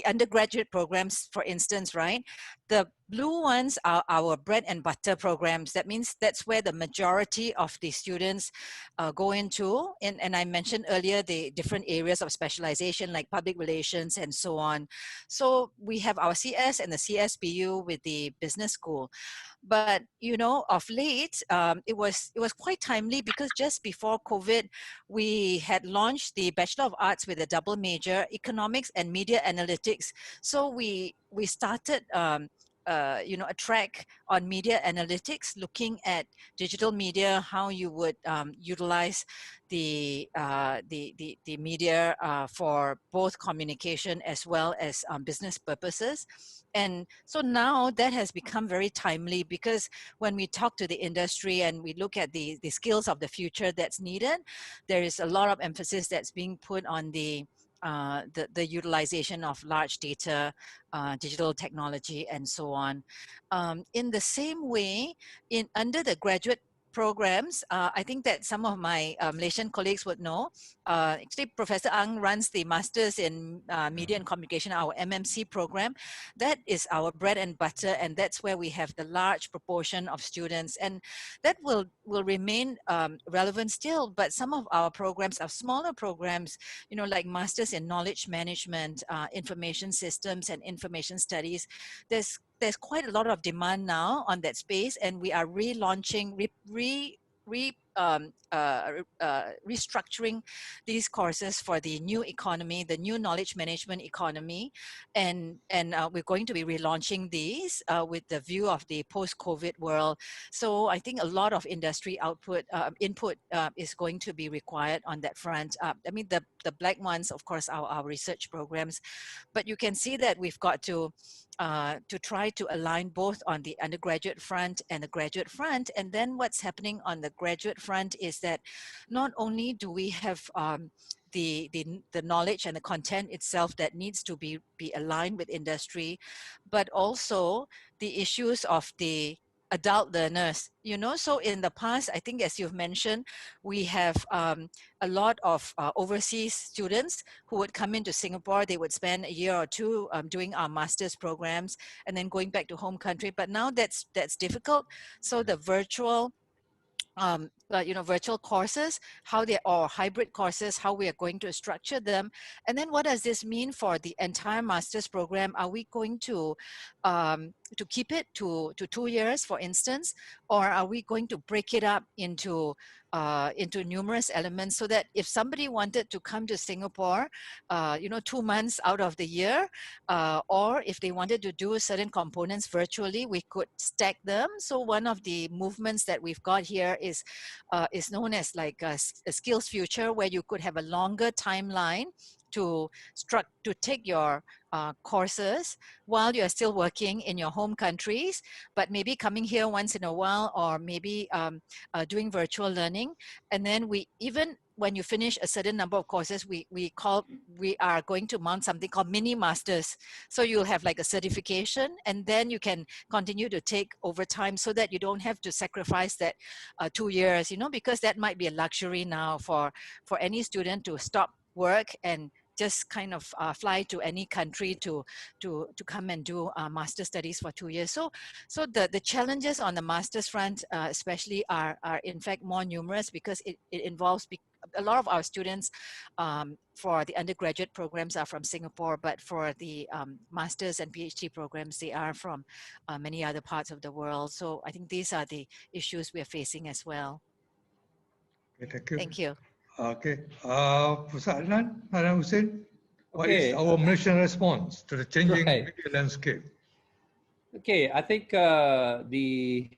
undergraduate programs, for instance, right? The blue ones are our bread and butter programs. That means that's where the majority of the students go into. And I mentioned earlier the different areas of specialization like public relations and so on. So we have our CS and the CSBU with the business school. But of late, it was quite timely, because just before COVID, we had launched the Bachelor of Arts with a double major, economics and media analytics. So we started a track on media analytics, looking at digital media, how you would utilize the media for both communication as well as business purposes. And so now that has become very timely, because when we talk to the industry and we look at the skills of the future that's needed, there is a lot of emphasis that's being put on the utilization of large data, digital technology, and so on. In the same way, under the graduate programs, I think that some of my Malaysian colleagues would know. Actually, Professor Ang runs the Masters in Media and Communication, our MMC program. That is our bread and butter, and that's where we have the large proportion of students, and that will remain relevant still. But some of our programs are smaller programs, like Masters in Knowledge Management, Information Systems, and Information Studies. There's quite a lot of demand now on that space, and we are relaunching, restructuring these courses for the new economy, the new knowledge management economy, and we're going to be relaunching these with the view of the post-COVID world. So I think a lot of industry input is going to be required on that front. I mean, the black ones, of course, are our research programs, but you can see that we've got to try to align both on the undergraduate front and the graduate front. And then what's happening on the graduate front is that not only do we have the knowledge and the content itself that needs to be aligned with industry, but also the issues of the adult learners, you know. So in the past, I think as you've mentioned, we have a lot of overseas students who would come into Singapore. They would spend a year or two doing our master's programs and then going back to home country. But now that's difficult. So the virtual you know, virtual courses, how they, or hybrid courses, how we are going to structure them. And then what does this mean for the entire master's program? Are we going to keep it to 2 years, for instance, or are we going to break it up into numerous elements, so that if somebody wanted to come to Singapore, you know, 2 months out of the year, or if they wanted to do certain components virtually, we could stack them. So one of the movements that we've got here is known as like a skills future, where you could have a longer timeline to take your courses while you're still working in your home countries, but maybe coming here once in a while, or maybe doing virtual learning. And then we, even when you finish a certain number of courses, we are going to mount something called mini masters. So you'll have like a certification, and then you can continue to take over time, so that you don't have to sacrifice that 2 years, you know, because that might be a luxury now for any student to stop work and just kind of fly to any country to come and do master studies for 2 years. So the challenges on the master's front especially are in fact more numerous, because it involves a lot of our students for the undergraduate programs are from Singapore, but for the master's and PhD programs, they are from many other parts of the world. So I think these are the issues we're facing as well. Okay, thank you. Thank you. Okay, Professor Adnan Hussein, what is Okay. our Malaysian response to the changing Right. media landscape? Okay, I think the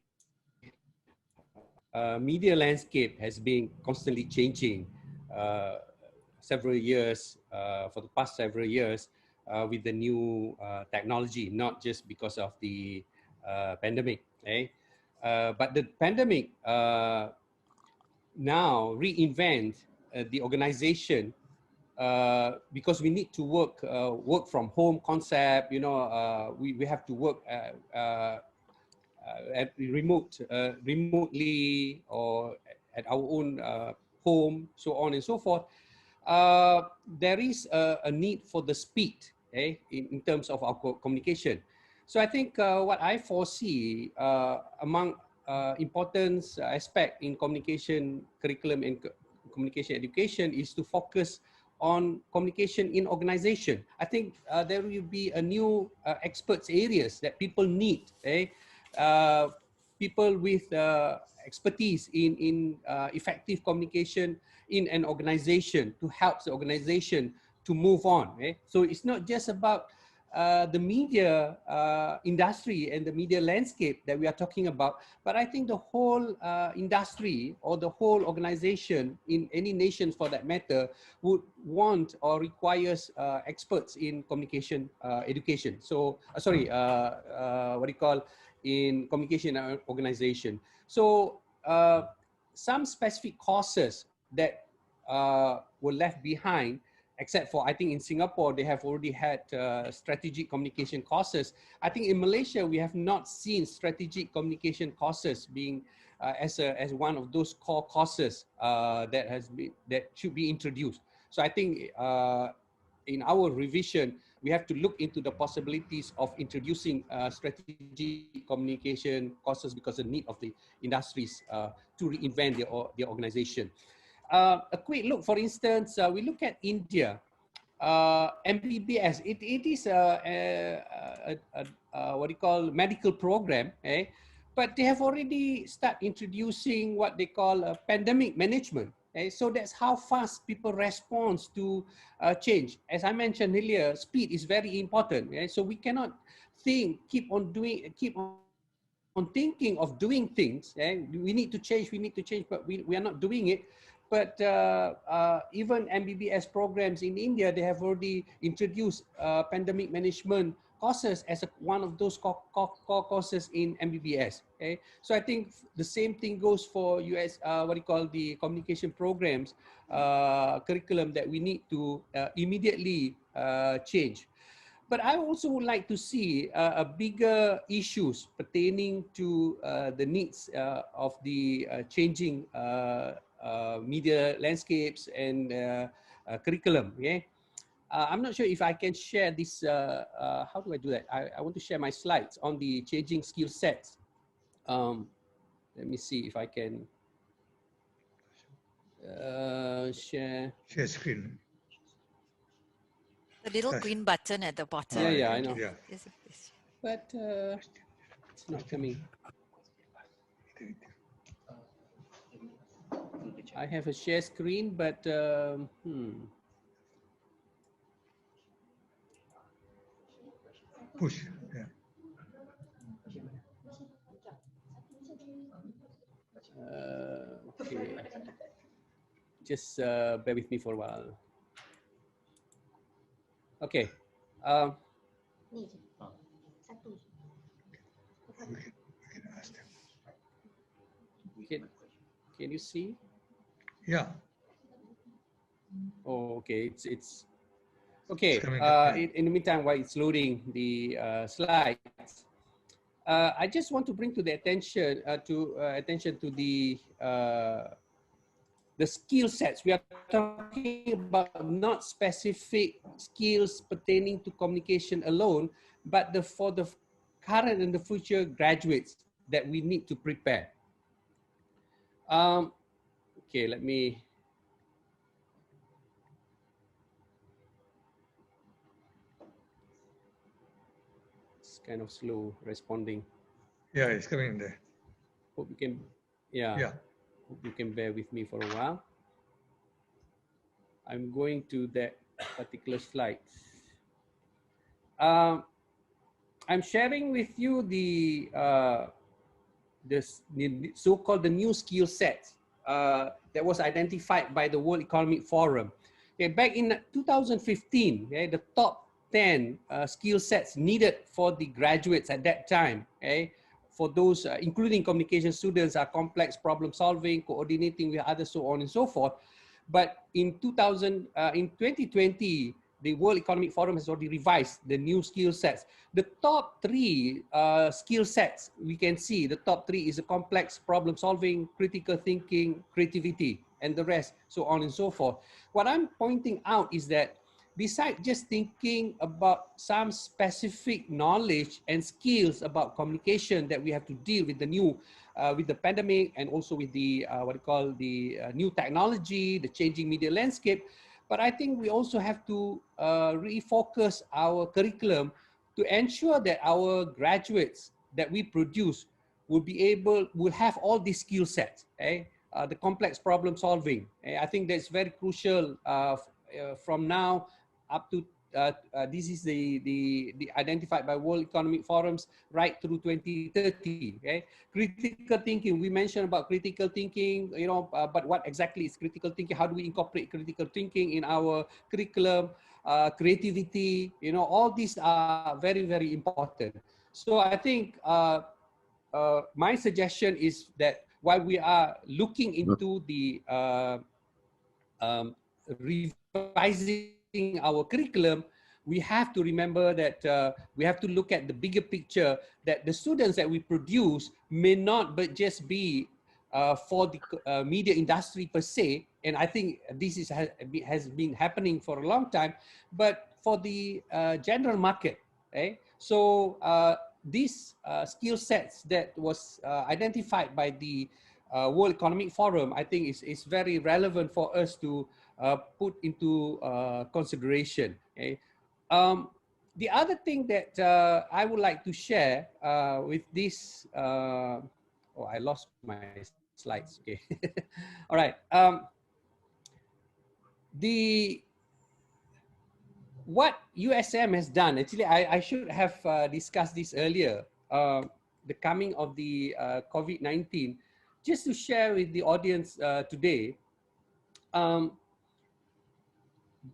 media landscape has been constantly changing several years, for the past several years, with the new technology, not just because of the pandemic. But the pandemic now reinvent the organization, because we need to work from home concept. You know, we have to work at remotely, or at our own home, so on and so forth. There is a need for the speed in terms of our communication. So I think what I foresee among important aspect in communication curriculum and communication education is to focus on communication in organization. I think there will be a new experts areas that people need. People with expertise in effective communication in an organization to help the organization to move on. So it's not just about the media industry and the media landscape that we are talking about, but I think the whole industry or the whole organization in any nation for that matter would want or requires experts in communication education. So, what do you call, in communication organization. So some specific courses that were left behind, except for, I think in Singapore, they have already had strategic communication courses. I think in Malaysia, we have not seen strategic communication courses being as one of those core courses that should be introduced. So I think in our revision, we have to look into the possibilities of introducing strategic communication courses, because of the need of the industries to reinvent their organization. A quick look, for instance, we look at India, MBBS. It is what do you call, medical program, but they have already started introducing what they call pandemic management. So that's how fast people respond to change. As I mentioned earlier, speed is very important. So we cannot keep on thinking of doing things. We need to change, but we are not doing it. But even MBBS programs in India, they have already introduced pandemic management courses as one of those core courses in MBBS. Okay, so I think the same thing goes for US, what you call the communication programs curriculum that we need to immediately change. But I also would like to see a bigger issues pertaining to the needs of the changing media landscapes and curriculum. Okay, I'm not sure if I can share this. How do I do that? I want to share my slides on the changing skill sets. Let me see if I can share. Share screen. The little green button at the bottom. Yeah, I know. Yeah. But it's not coming. I have a share screen, but Push. Yeah. Okay. Just bear with me for a while. Okay. Can you see? Yeah. Oh, okay. It's okay. In the meantime, while it's loading the slides, I just want to bring to the attention to the skill sets. We are talking about not specific skills pertaining to communication alone, but for the current and the future graduates that we need to prepare. Okay, let me. It's kind of slow responding. Yeah, it's coming there. Hope you can, yeah. Hope you can bear with me for a while. I'm going to that particular slide. I'm sharing with you the so-called the new skill sets that was identified by the World Economic Forum. Okay, back in 2015, okay, the top 10 skill sets needed for the graduates at that time, okay, for those including communication students, are complex problem solving, coordinating with others, so on and so forth. But in 2020, the World Economic Forum has already revised the new skill sets. The top 3 skill sets, we can see the top 3 is a complex problem solving, critical thinking, creativity, and the rest, so on and so forth. What I'm pointing out is that besides just thinking about some specific knowledge and skills about communication that we have to deal with the new, with the pandemic, and also with the new technology, the changing media landscape. But I think we also have to refocus our curriculum to ensure that our graduates that we produce will have all these skill sets, okay? The complex problem solving. I think that's very crucial from now up to, this is the identified by World Economic Forums right through 2030. Okay, critical thinking. We mentioned about critical thinking, you know, but what exactly is critical thinking? How do we incorporate critical thinking in our curriculum? Creativity, you know, all these are very, very important. So I think my suggestion is that while we are looking into the revising our curriculum, we have to remember that we have to look at the bigger picture, that the students that we produce may not but just be for the media industry per se, and I think this has been happening for a long time, but for the general market. Okay? So these skill sets that was identified by the World Economic Forum, I think is very relevant for us to put into consideration. Okay? The other thing that I would like to share with this, oh, I lost my slides. Okay, all right. What USM has done, actually, I should have discussed this earlier. The coming of the COVID-19, just to share with the audience today.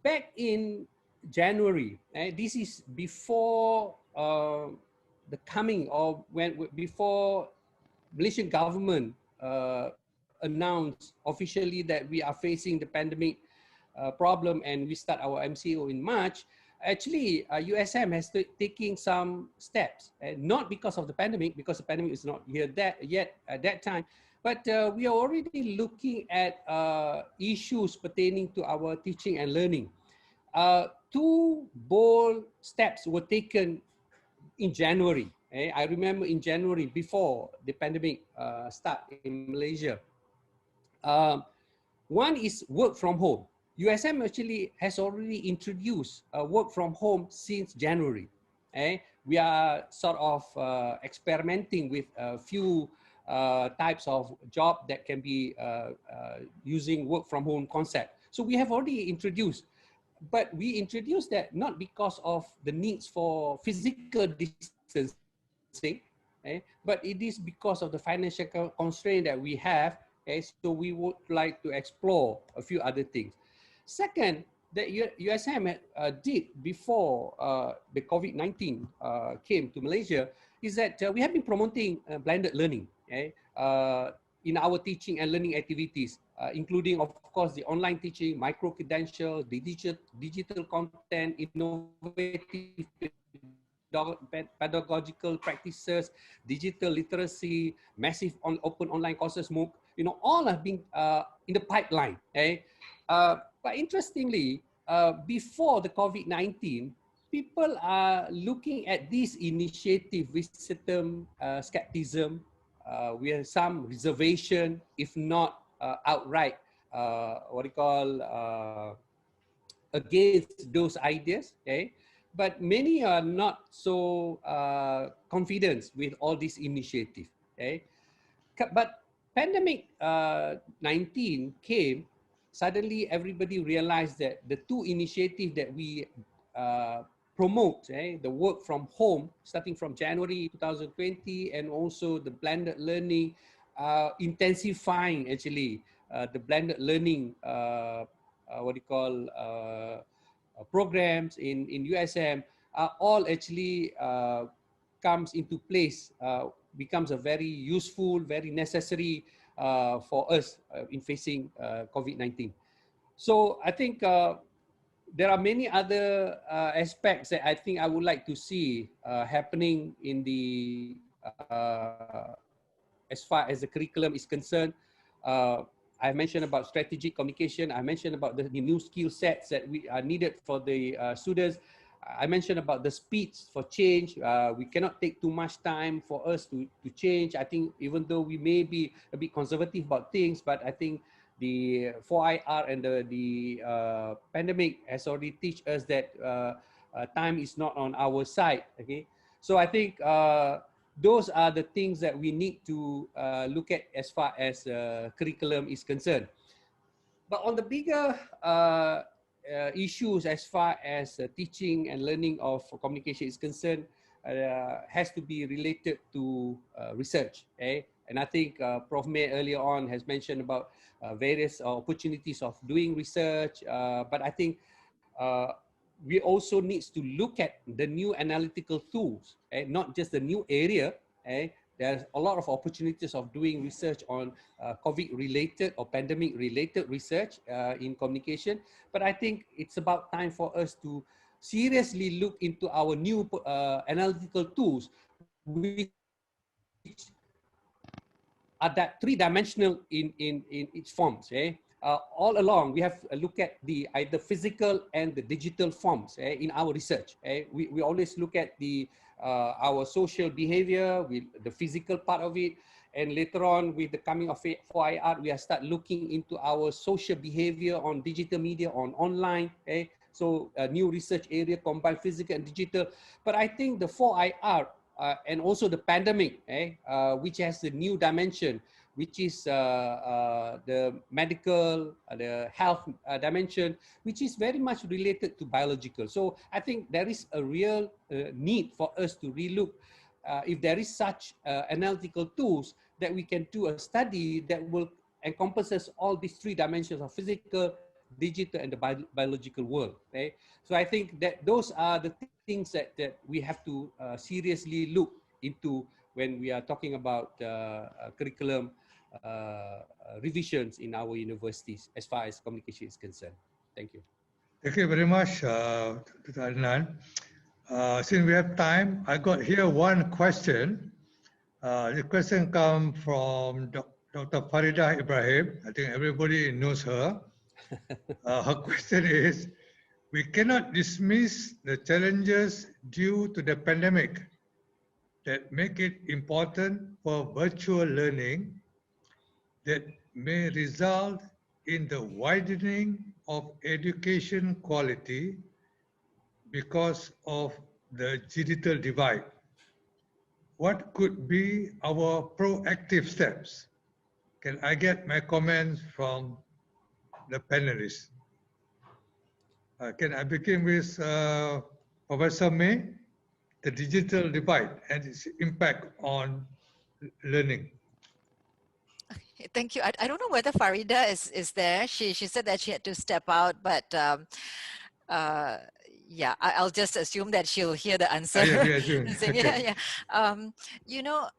Back in January, this is before the coming of before Malaysian government announced officially that we are facing the pandemic problem, and we start our MCO in March. Actually, USM has taken some steps, not because of the pandemic, because the pandemic is not here yet at that time, but we are already looking at issues pertaining to our teaching and learning. Two bold steps were taken in January. I remember in January, before the pandemic start in Malaysia. One is work from home. USM actually has already introduced work from home since January. We are sort of experimenting with a few types of job that can be using work from home concept. So we have already introduced, but we introduced that not because of the needs for physical distancing, but it is because of the financial constraint that we have. So we would like to explore a few other things. Second, that USM did before the COVID-19 came to Malaysia is that we have been promoting blended learning in our teaching and learning activities, including, of course, the online teaching, micro-credentials, digital content, innovative pedagogical practices, digital literacy, massive open online courses, MOOC, all have been in the pipeline. But interestingly, before the COVID-19, people are looking at this initiative with certain skepticism, with some reservation, if not outright, against those ideas. But many are not so confident with all this initiative. But pandemic 19 came. Suddenly, everybody realized that the two initiatives that we promote, the work from home, starting from January 2020, and also the blended learning, intensifying actually the blended learning, programs in USM, all actually comes into place, becomes a very useful, very necessary for us in facing COVID-19. So I think there are many other aspects that I think I would like to see happening in the as far as the curriculum is concerned. I mentioned about strategic communication. I mentioned about the new skill sets that we are needed for the students. I mentioned about the speeds for change. We cannot take too much time for us to change. I think even though we may be a bit conservative about things, but I think the 4IR and the pandemic has already teach us that time is not on our side. Okay, so I think those are the things that we need to look at as far as curriculum is concerned. But on the bigger issues as far as teaching and learning of communication is concerned, has to be related to research. And I think Prof. May earlier on has mentioned about various opportunities of doing research, but I think we also need to look at the new analytical tools, not just the new area. There's a lot of opportunities of doing research on COVID-related or pandemic-related research in communication. But I think it's about time for us to seriously look into our new analytical tools, which are that three-dimensional in its forms. All along, we have look at the either physical and the digital forms in our research. We always look at the our social behavior, with the physical part of it, and later on with the coming of 4IR, we are start looking into our social behavior on digital media, on online. So a new research area combine physical and digital. But I think the 4IR and also the pandemic, which has the new dimension, which is the medical, the health dimension, which is very much related to biological. So I think there is a real need for us to relook if there is such analytical tools that we can do a study that will encompasses all these three dimensions of physical, digital, and the biological world. Okay? So I think that those are the things that we have to seriously look into when we are talking about curriculum revisions in our universities as far as communication is concerned. Thank you. Thank you very much, Dr. Adnan. Since we have time, I got here one question. The question comes from Dr. Farida Ibrahim. I think everybody knows her. Her question is, we cannot dismiss the challenges due to the pandemic that make it important for virtual learning that may result in the widening of education quality because of the digital divide. What could be our proactive steps? Can I get my comments from the panelists? Can I begin with Professor May? The digital divide and its impact on learning. Thank you. I don't know whether Farida is there. She said that she had to step out, but yeah, I'll just assume that she'll hear the answer. Yeah. You know,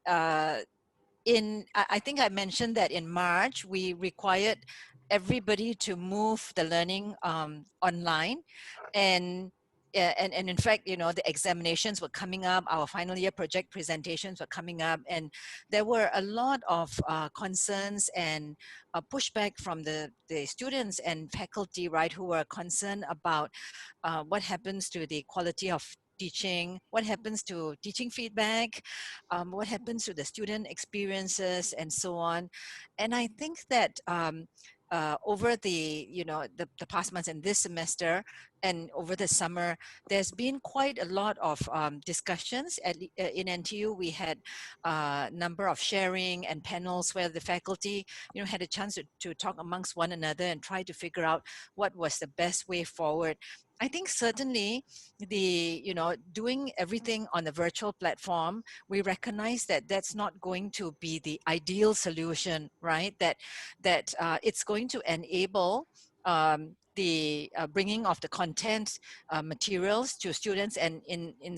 I think I mentioned that in March, we required everybody to move the learning online. And in fact, you know, the examinations were coming up, our final year project presentations were coming up, and there were a lot of concerns and pushback from the students and faculty, right, who were concerned about what happens to the quality of teaching, what happens to teaching feedback, what happens to the student experiences, and so on. And I think that over the past months and this semester and over the summer, there's been quite a lot of discussions. In NTU, we had a number of sharing and panels where the faculty, you know, had a chance to talk amongst one another and try to figure out what was the best way forward. I think certainly doing everything on a virtual platform, we recognize that that's not going to be the ideal solution, right? That it's going to enable the bringing of the content materials to students, and in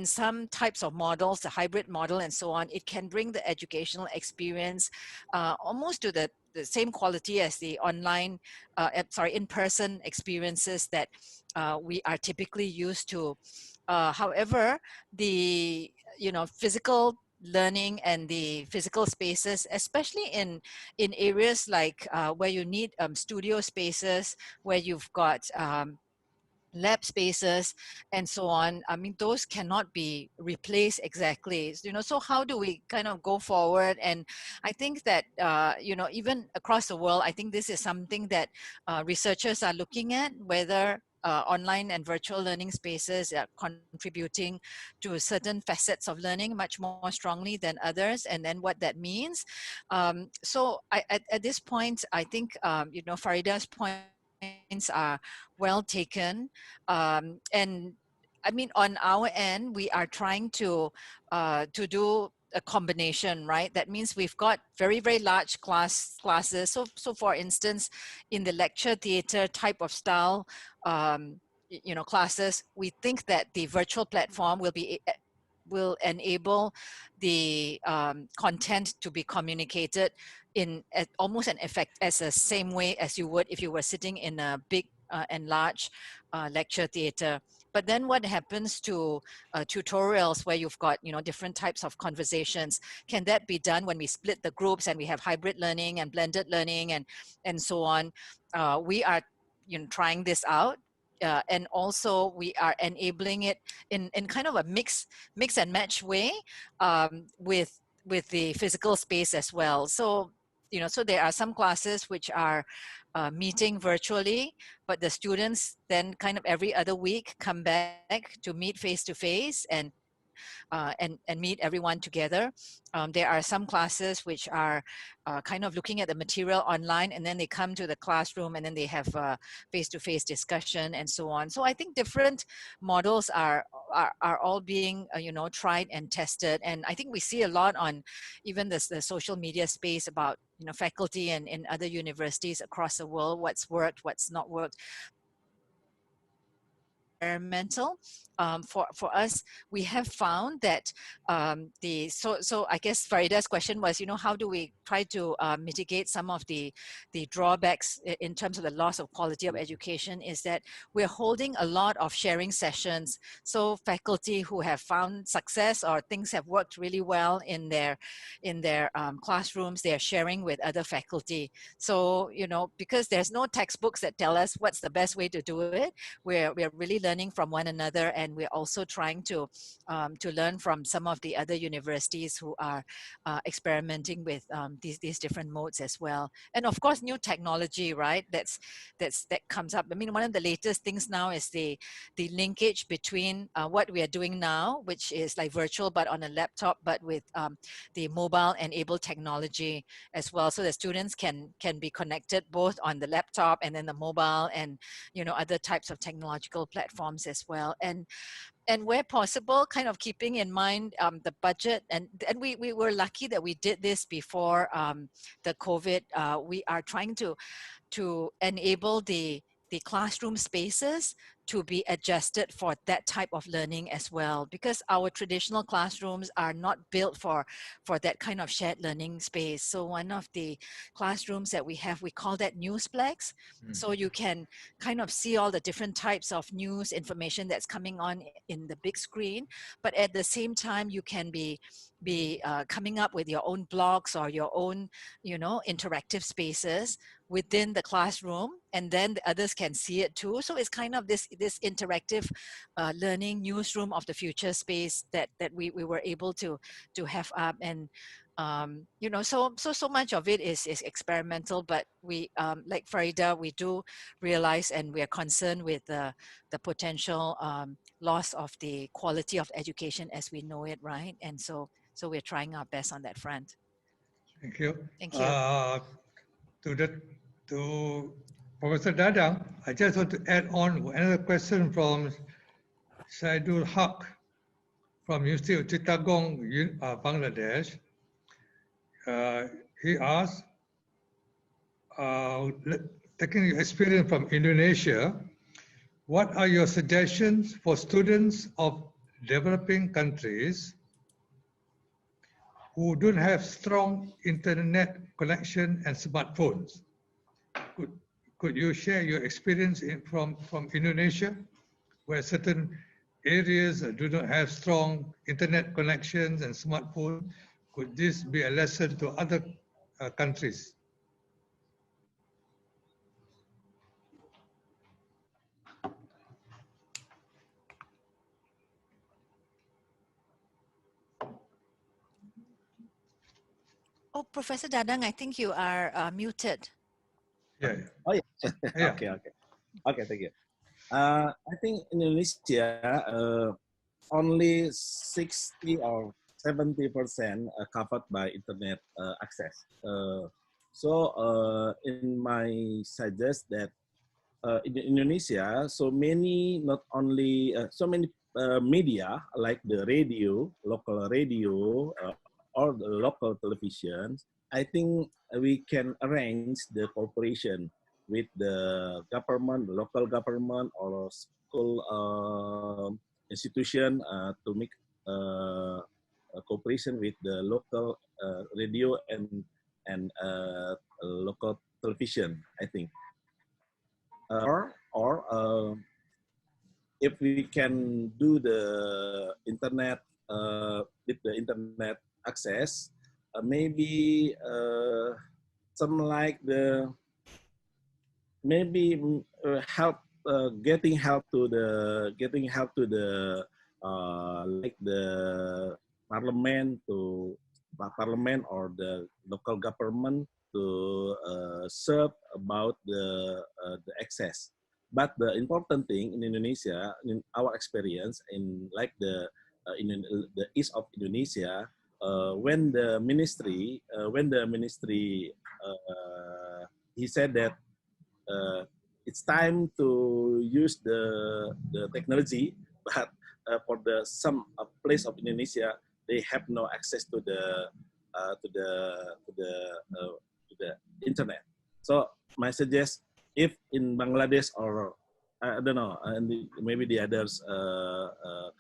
some types of models, the hybrid model and so on, it can bring the educational experience almost to the same quality as the online, in-person experiences that we are typically used to. However, the physical learning and the physical spaces, especially in areas like where you need studio spaces, where you've got lab spaces and so on, I mean, those cannot be replaced exactly, so how do we kind of go forward? And I think that even across the world, I think this is something that researchers are looking at, whether online and virtual learning spaces are contributing to certain facets of learning much more strongly than others, and then what that means. So at this point, I think Farida's points are well taken, and I mean, on our end, we are trying to do a combination, right? That means we've got very, very large classes. So for instance, in the lecture theater type of style, classes, we think that the virtual platform will enable the content to be communicated in almost an effect as the same way as you would if you were sitting in a big and large lecture theater. But then what happens to tutorials where you've got different types of conversations? Can that be done when we split the groups and we have hybrid learning and blended learning and so on? We are trying this out. And also we are enabling it in kind of a mix and match way with the physical space as well. So so there are some classes which are meeting virtually, but the students then kind of every other week come back to meet face to face and meet everyone together. There are some classes which are kind of looking at the material online, and then they come to the classroom and then they have face-to-face discussion and so on. So I think different models are are all being, you know, tried and tested. And I think we see a lot on even the social media space about, you know, faculty and in other universities across the world, what's worked, what's not worked. Environmental, for us, we have found that so I guess Farida's question was, you know, how do we try to mitigate some of the drawbacks in terms of the loss of quality of education, is that we're holding a lot of sharing sessions. So faculty who have found success or things have worked really well in their classrooms, they are sharing with other faculty. So, you know, because there's no textbooks that tell us what's the best way to do it, we're really learning from one another, and we're also trying to learn from some of the other universities who are experimenting with these different modes as well. And of course, new technology, right? That comes up. I mean, one of the latest things now is the linkage between what we are doing now, which is like virtual but on a laptop, but with the mobile enabled technology as well, so the students can be connected both on the laptop and then the mobile, and, you know, other types of technological platforms as well. And where possible, kind of keeping in mind the budget, and we were lucky that we did this before the COVID. We are trying to enable the classroom spaces to be adjusted for that type of learning as well, because our traditional classrooms are not built for that kind of shared learning space. So one of the classrooms that we have, we call that Newsplex. So you can kind of see all the different types of news information that's coming on in the big screen, but at the same time you can be coming up with your own blogs or your own, you know, interactive spaces within the classroom, and then the others can see it too. So it's kind of this interactive learning newsroom of the future space that we were able to have up. And you know, so much of it is experimental, but we like Farida, we do realize and we are concerned with the potential loss of the quality of education as we know it, right? And so we're trying our best on that front. Thank you. Thank you. To Professor Dadang, I just want to add on another question from Saidul Haq from University of Chittagong, Bangladesh. He asked, taking your experience from Indonesia, what are your suggestions for students of developing countries who don't have strong internet connection and smartphones? Could you share your experience from Indonesia, where certain areas do not have strong internet connections and smartphones? Could this be a lesson to other countries? Oh, Professor Dadang, I think you are muted. Yeah. Oh yeah. Yeah. Okay. Thank you. I think in Indonesia, only 60 or 70% covered by internet access. So in my suggest that in Indonesia, so many, not only so many media like the radio, local radio, or the local television. I think we can arrange the cooperation with the government, the local government, or school institution to make cooperation with the local radio and local television, I think. Or if we can do the internet with the internet access, maybe some like the help getting help to the like the parliament or the local government to serve about the access. But the important thing in Indonesia, in our experience, in like the east of Indonesia, when the ministry he said that it's time to use the technology, but for the some place of Indonesia, they have no access to the internet. So my suggest, if in Bangladesh or I don't know, and maybe the others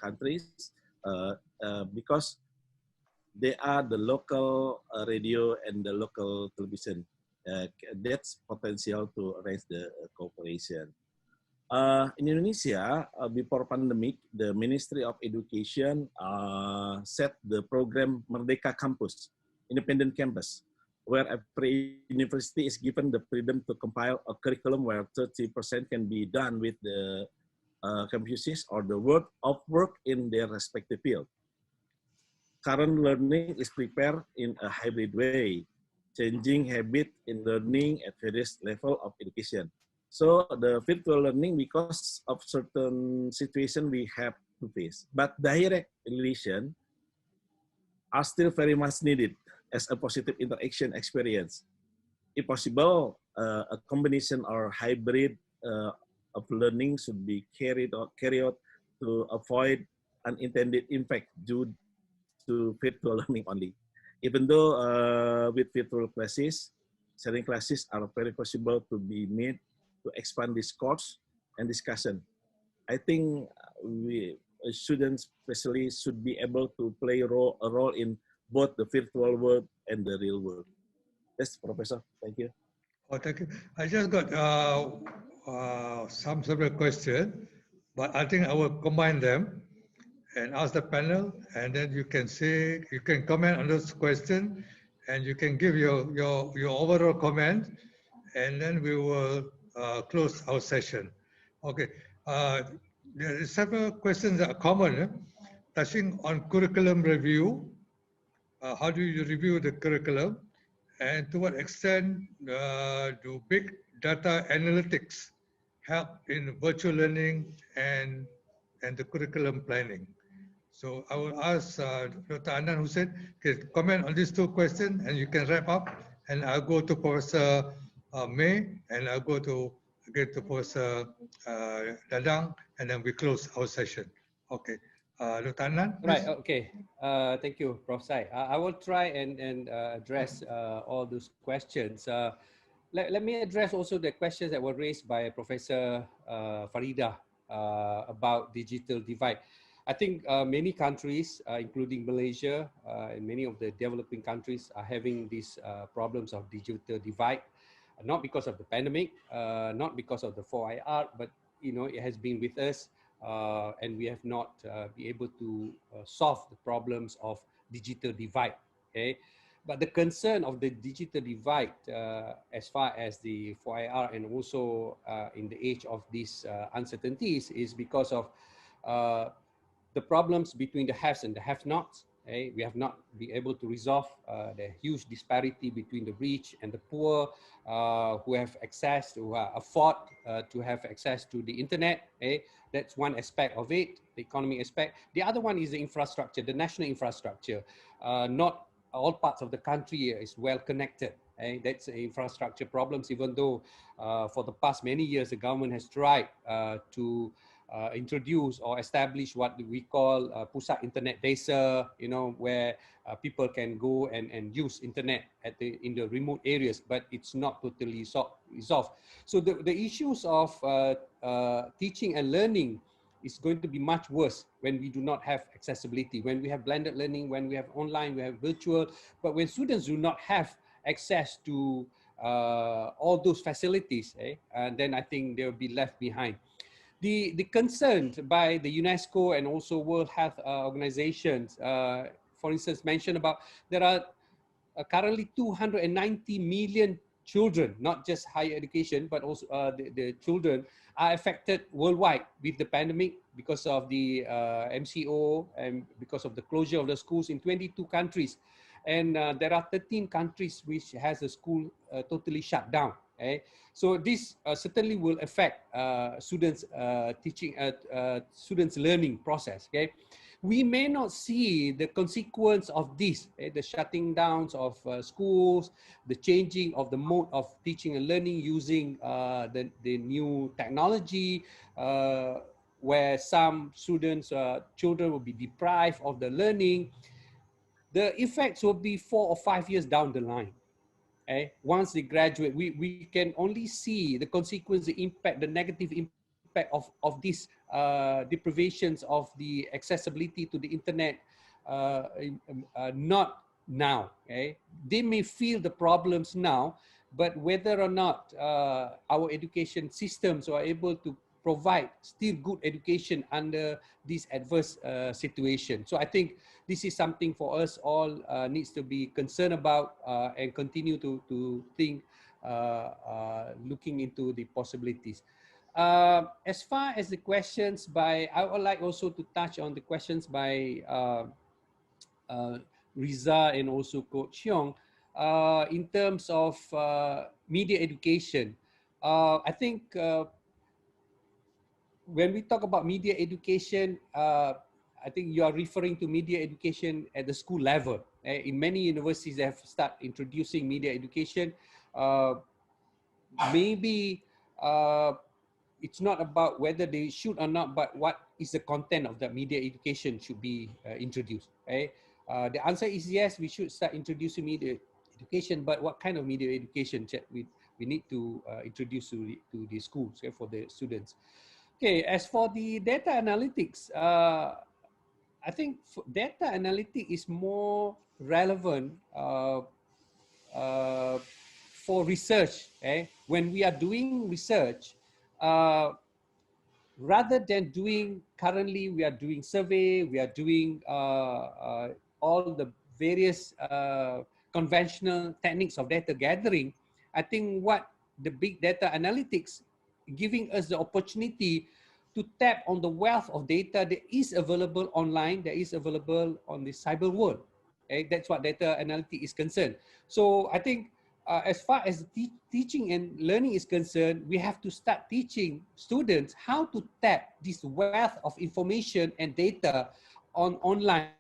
countries, because they are the local radio and the local television, that's potential to raise the cooperation. In Indonesia, before pandemic, the Ministry of Education set the program Merdeka Campus, independent campus, where every university is given the freedom to compile a curriculum where 30% can be done with the campuses or the work of work in their respective field. Current learning is prepared in a hybrid way, changing habit in learning at various level of education. So the virtual learning, because of certain situation we have to face, but direct relation are still very much needed as a positive interaction experience. If possible, a combination or hybrid of learning should be carried out to avoid unintended impact due to virtual learning only. Even though with virtual classes, sharing classes are very possible to be made to expand discourse and discussion. I think we students especially should be able to play a role in both the virtual world and the real world. Yes, Professor. Thank you. Oh, thank you. I just got some several questions, but I think I will combine them and ask the panel, and then you can say, you can comment on those questions, and you can give your overall comment, and then we will close our session. Okay. There are several questions that are common, touching on curriculum review. How do you review the curriculum? And to what extent do big data analytics help in virtual learning and the curriculum planning? So I will ask Dr. Adnan Hussein to comment on these two questions, and you can wrap up. And I'll go to Professor May, and I'll go to again to Professor Dadang, and then we close our session. Okay. Dr. Adnan, please. Right, okay. Thank you, Prof. Syed. I will try and address all those questions. Let me address also the questions that were raised by Professor Farida about digital divide. I think many countries, including Malaysia and many of the developing countries, are having these problems of digital divide, not because of the pandemic, not because of the 4IR, but it has been with us. And we have not been able to solve the problems of digital divide. Okay, but the concern of the digital divide, as far as the 4IR and also in the age of these uncertainties, is because of the problems between the haves and the have-nots. Okay? We have not been able to resolve the huge disparity between the rich and the poor, who have access to afford to have access to the internet. Okay? That's one aspect of it, the economic aspect. The other one is the infrastructure, the national infrastructure. Not all parts of the country is well connected. Okay? That's infrastructure problems, even though for the past many years, the government has tried to introduce or establish what we call pusat internet desa, where people can go and use internet in the remote areas, but it's not totally resolved. So the issues of teaching and learning is going to be much worse when we do not have accessibility, when we have blended learning, when we have online, we have virtual, but when students do not have access to all those facilities, and then I think they will be left behind. The concern by the UNESCO and also World Health Organizations, for instance, mentioned about there are currently 290 million children, not just higher education, but also the children are affected worldwide with the pandemic because of the MCO and because of the closure of the schools in 22 countries. And there are 13 countries which has the school totally shut down. Okay? So this certainly will affect students' students' learning process. Okay, we may not see the consequence of this, the shutting downs of schools, the changing of the mode of teaching and learning using the new technology, where some students, children will be deprived of the learning, the effects will be 4 or 5 years down the line. Okay? Once they graduate, we can only see the consequence, the impact, the negative impact of these deprivations of the accessibility to the internet, not now. Okay? They may feel the problems now, but whether or not our education systems are able to provide still good education under this adverse situation. So I think this is something for us all needs to be concerned about and continue to think looking into the possibilities. As far as the questions by, I would like also to touch on the questions by Riza and also Coach Hyong in terms of media education. I think when we talk about media education, I think you are referring to media education at the school level. In many universities, they have started introducing media education. Maybe it's not about whether they should or not, but what is the content of the media education should be introduced. The answer is yes, we should start introducing media education, but what kind of media education we need to introduce to the schools for the students. Okay, as for the data analytics, I think data analytics is more relevant for research. When we are doing research, rather than doing, currently we are doing survey, we are doing all the various conventional techniques of data gathering. I think what the big data analytics giving us the opportunity to tap on the wealth of data that is available online, that is available on the cyber world. That's what data analytics is concerned. So I think as far as teaching and learning is concerned, we have to start teaching students how to tap this wealth of information and data online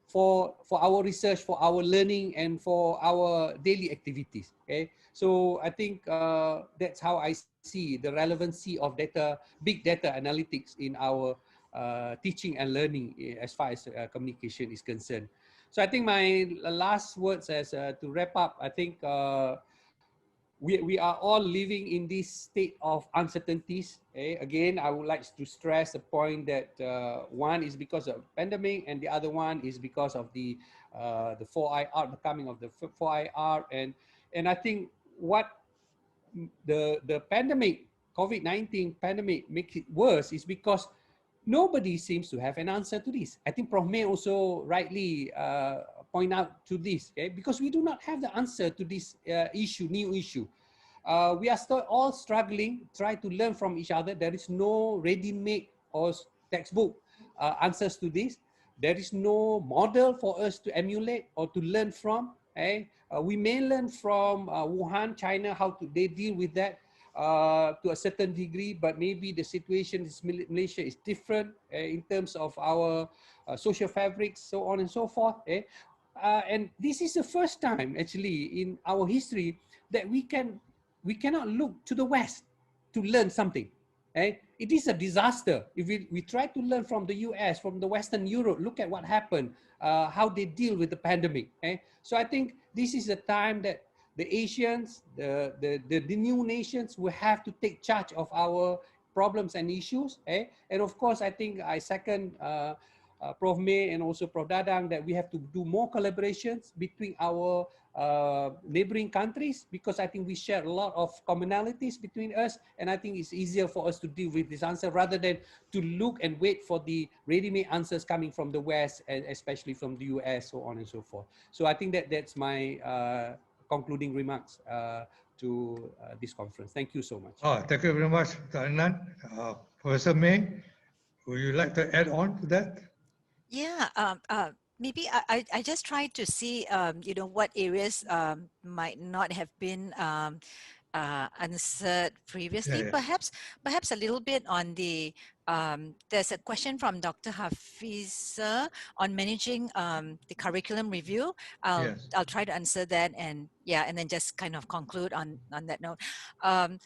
for our research, for our learning, and for our daily activities. So I think that's how I see the relevancy of big data analytics in our teaching and learning as far as communication is concerned. So I think my last words as to wrap up, I think we are all living in this state of uncertainties. Again, I would like to stress the point that one is because of pandemic, and the other one is because of the 4IR, the coming of the 4IR, and I think what the pandemic, COVID-19 pandemic, makes it worse is because nobody seems to have an answer to this. I think Prof May also rightly point out to this, because we do not have the answer to this new issue. We are still all struggling, try to learn from each other. There is no ready-made or textbook answers to this. There is no model for us to emulate or to learn from. We may learn from Wuhan, China, how they deal with that to a certain degree, but maybe the situation in Malaysia is different in terms of our social fabrics, so on and so forth. And this is the first time actually in our history that we cannot look to the West to learn something. It is a disaster. If we try to learn from the US, from the Western Europe, look at what happened, how they deal with the pandemic. So I think this is a time that the Asians, the new nations will have to take charge of our problems and issues. And of course, I think I second Prof May and also Prof Dadang that we have to do more collaborations between our neighboring countries, because I think we share a lot of commonalities between us, and I think it's easier for us to deal with this answer rather than to look and wait for the ready-made answers coming from the West, and especially from the US, so on and so forth. So I think that's my concluding remarks to this conference. Thank you so much. Thank you very much, Adnan. Professor May, would you like to add on to that? Yeah, maybe I just try to see, what areas might not have been answered previously. Yeah. Perhaps a little bit on the there's a question from Dr. Hafiza on managing the curriculum review. I'll try to answer that, and yeah, and then just kind of conclude on that note.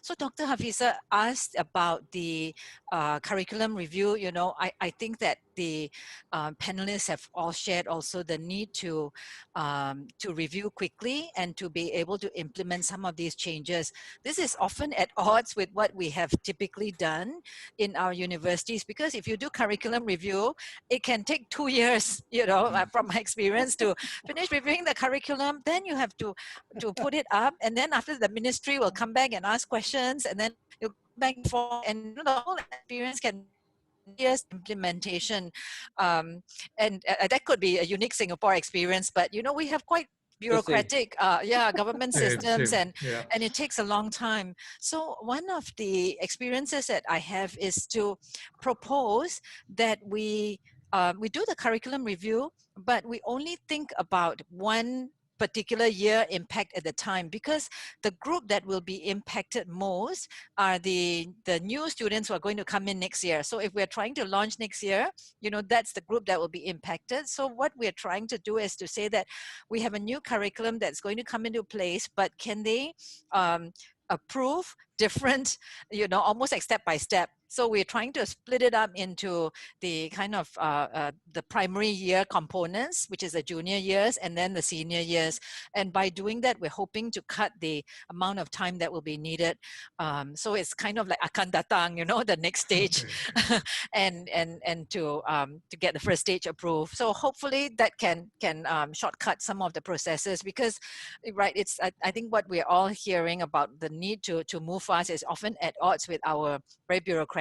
So Dr. Hafiza asked about the curriculum review. You know, I think that the panelists have all shared also the need to review quickly and to be able to implement some of these changes. This is often at odds with what we have typically done in our universities, because if you do curriculum review, it can take 2 years, you know, from my experience, to finish reviewing the curriculum. Then you have to put it up, and then after, the ministry will come back and ask questions, and then you'll come back and forth, and the whole experience can years implementation, and that could be a unique Singapore experience, but you know, we have quite bureaucratic government systems, and it takes a long time. So one of the experiences that I have is to propose that we do the curriculum review, but we only think about one particular year impact at the time, because the group that will be impacted most are the new students who are going to come in next year. So if we're trying to launch next year, you know, that's the group that will be impacted. So what we're trying to do is to say that we have a new curriculum that's going to come into place, but can they approve different, you know, almost like step by step. So we're trying to split it up into the kind of the primary year components, which is the junior years, and then the senior years. And by doing that, we're hoping to cut the amount of time that will be needed. So it's kind of like akan datang, you know, the next stage, and to get the first stage approved. So hopefully that can shortcut some of the processes, because right, it's I think what we're all hearing about the need to move fast is often at odds with our very bureaucratic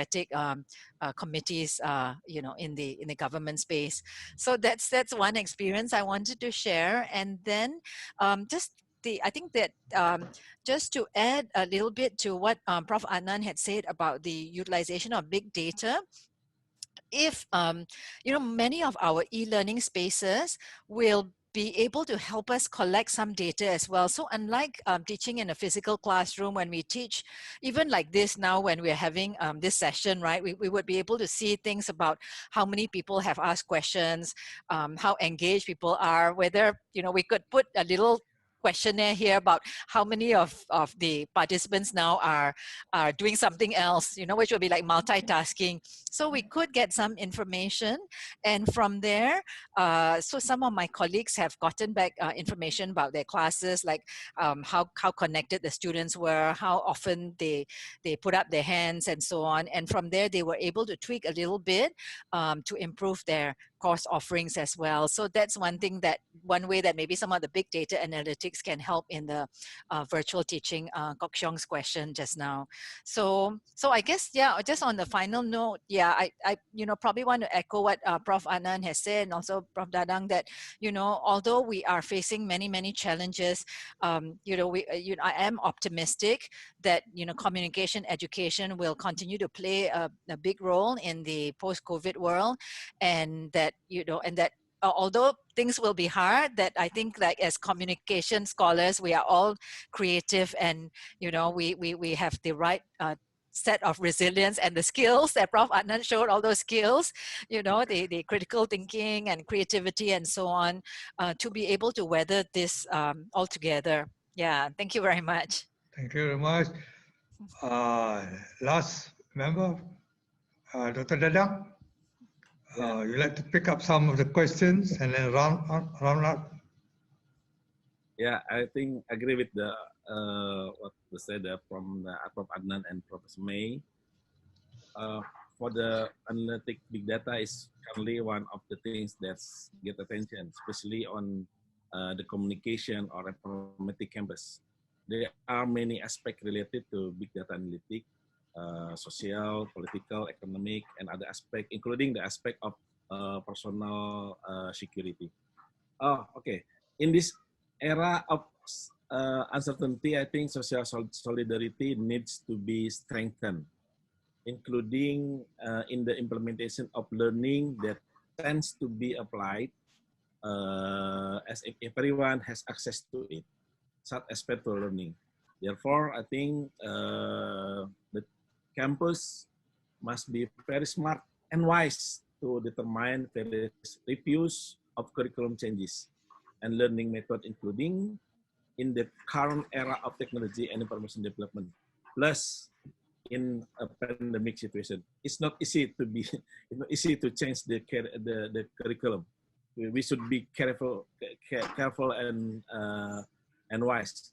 committees, you know, in the government space. So that's one experience I wanted to share. And then I think that just to add a little bit to what Prof. Adnan had said about the utilization of big data, if you know, many of our e-learning spaces will be able to help us collect some data as well. So unlike teaching in a physical classroom, when we teach, even like this now, when we're having this session, right, we would be able to see things about how many people have asked questions, how engaged people are, whether, you know, we could put a little questionnaire here about how many of the participants now are doing something else, you know, which would be like multitasking. So we could get some information, and from there, so some of my colleagues have gotten back information about their classes, like how connected the students were, how often they put up their hands, and so on. And from there, they were able to tweak a little bit to improve their course offerings as well. So that's one way that maybe some of the big data analytics can help in the virtual teaching, Kok Xiong's question just now. So I guess, yeah, just on the final note, yeah, I you know, probably want to echo what Prof. Adnan has said, and also Prof. Dadang, that, you know, although we are facing many challenges, you know, I am optimistic that, you know, communication education will continue to play a big role in the post-COVID world, and that, you know, and that although things will be hard, that I think, like, as communication scholars, we are all creative, and, you know, we have the right set of resilience and the skills that Prof. Adnan showed, all those skills, you know, the critical thinking and creativity and so on, to be able to weather this all together. Yeah, thank you very much. Thank you very much. Last member, Dr. Dadang. You'd like to pick up some of the questions and then round up? Yeah, I think I agree with the what was said from Prof. Adnan and Professor May. For the analytic big data is currently one of the things that get attention, especially on the communication or informatic campus. There are many aspects related to big data analytic, social, political, economic, and other aspects, including the aspect of personal security. Okay. In this era of uncertainty, I think social solidarity needs to be strengthened, including in the implementation of learning that tends to be applied as if everyone has access to it, such as virtual learning. Therefore, I think the campus must be very smart and wise to determine various reviews of curriculum changes and learning method, including in the current era of technology and information development. Plus, in a pandemic situation, it's not easy to be, it's not easy to change the curriculum. We should be careful and wise.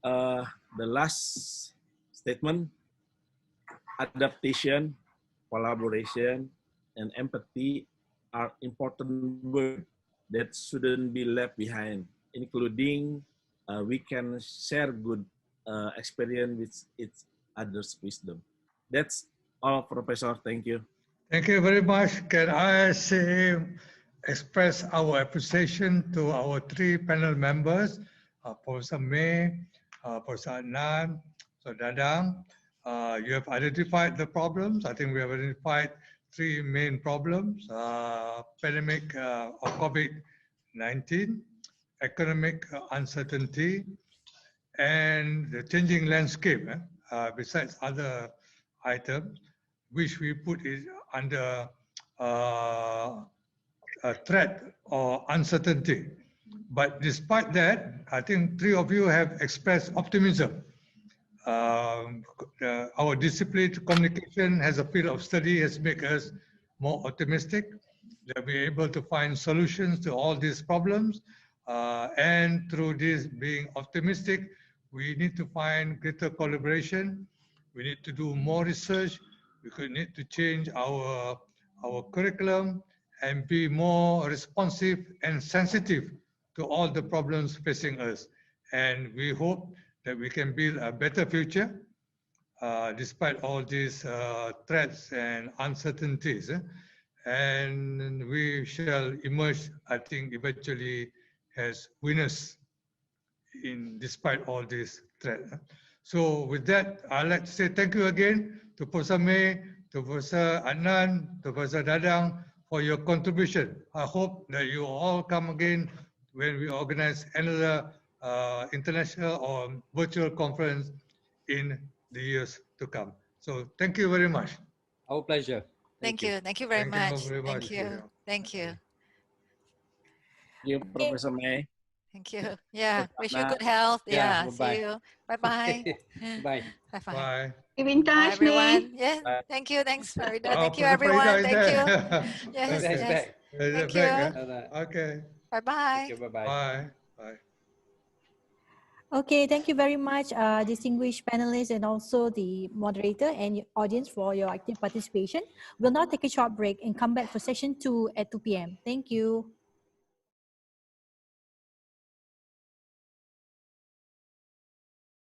The last statement: adaptation, collaboration, and empathy are important words that shouldn't be left behind, including we can share good experience with each other's wisdom. That's all, Professor. Thank you. Thank you very much. Can I express our appreciation to our three panel members, Professor May, Professor Adnan, so Dadang. You have identified the problems. I think we have identified three main problems: pandemic of COVID-19, economic uncertainty, and the changing landscape, besides other items, which we put it under a threat or uncertainty. But despite that, I think three of you have expressed optimism. Our disciplined communication as a field of study has made us more optimistic that we're able to find solutions to all these problems. And through this being optimistic, we need to find greater collaboration. We need to do more research. We could need to change our curriculum and be more responsive and sensitive to all the problems facing us. And we hope that we can build a better future despite all these threats and uncertainties. And we shall emerge, I think, eventually as winners despite all these threats. So with that, I'd like to say thank you again to Professor May, to Professor Adnan, to Professor Dadang for your contribution. I hope that you all come again when we organize another international or virtual conference in the years to come. So thank you very much. Our pleasure. Thank you. Thank you very much. Thank you. Thank you. Thank you, Professor May. Thank you. Yeah. Wish you good health. Yeah. Bye-bye. See you. Bye-bye. Bye. Bye-bye. Bye. Keep in Bye, touch, everyone. May. Yeah. Bye. Thank you. Thanks, Farida. Oh, Thank you, Farida everyone. is Thank you. there. Yes. Okay. Nice Yes. back. Thank Back, you. Okay. Bye-bye. Okay, bye-bye. Bye. Bye. Okay, thank you very much, distinguished panelists and also the moderator and audience for your active participation. We'll now take a short break and come back for session 2 at 2 p.m. Thank you.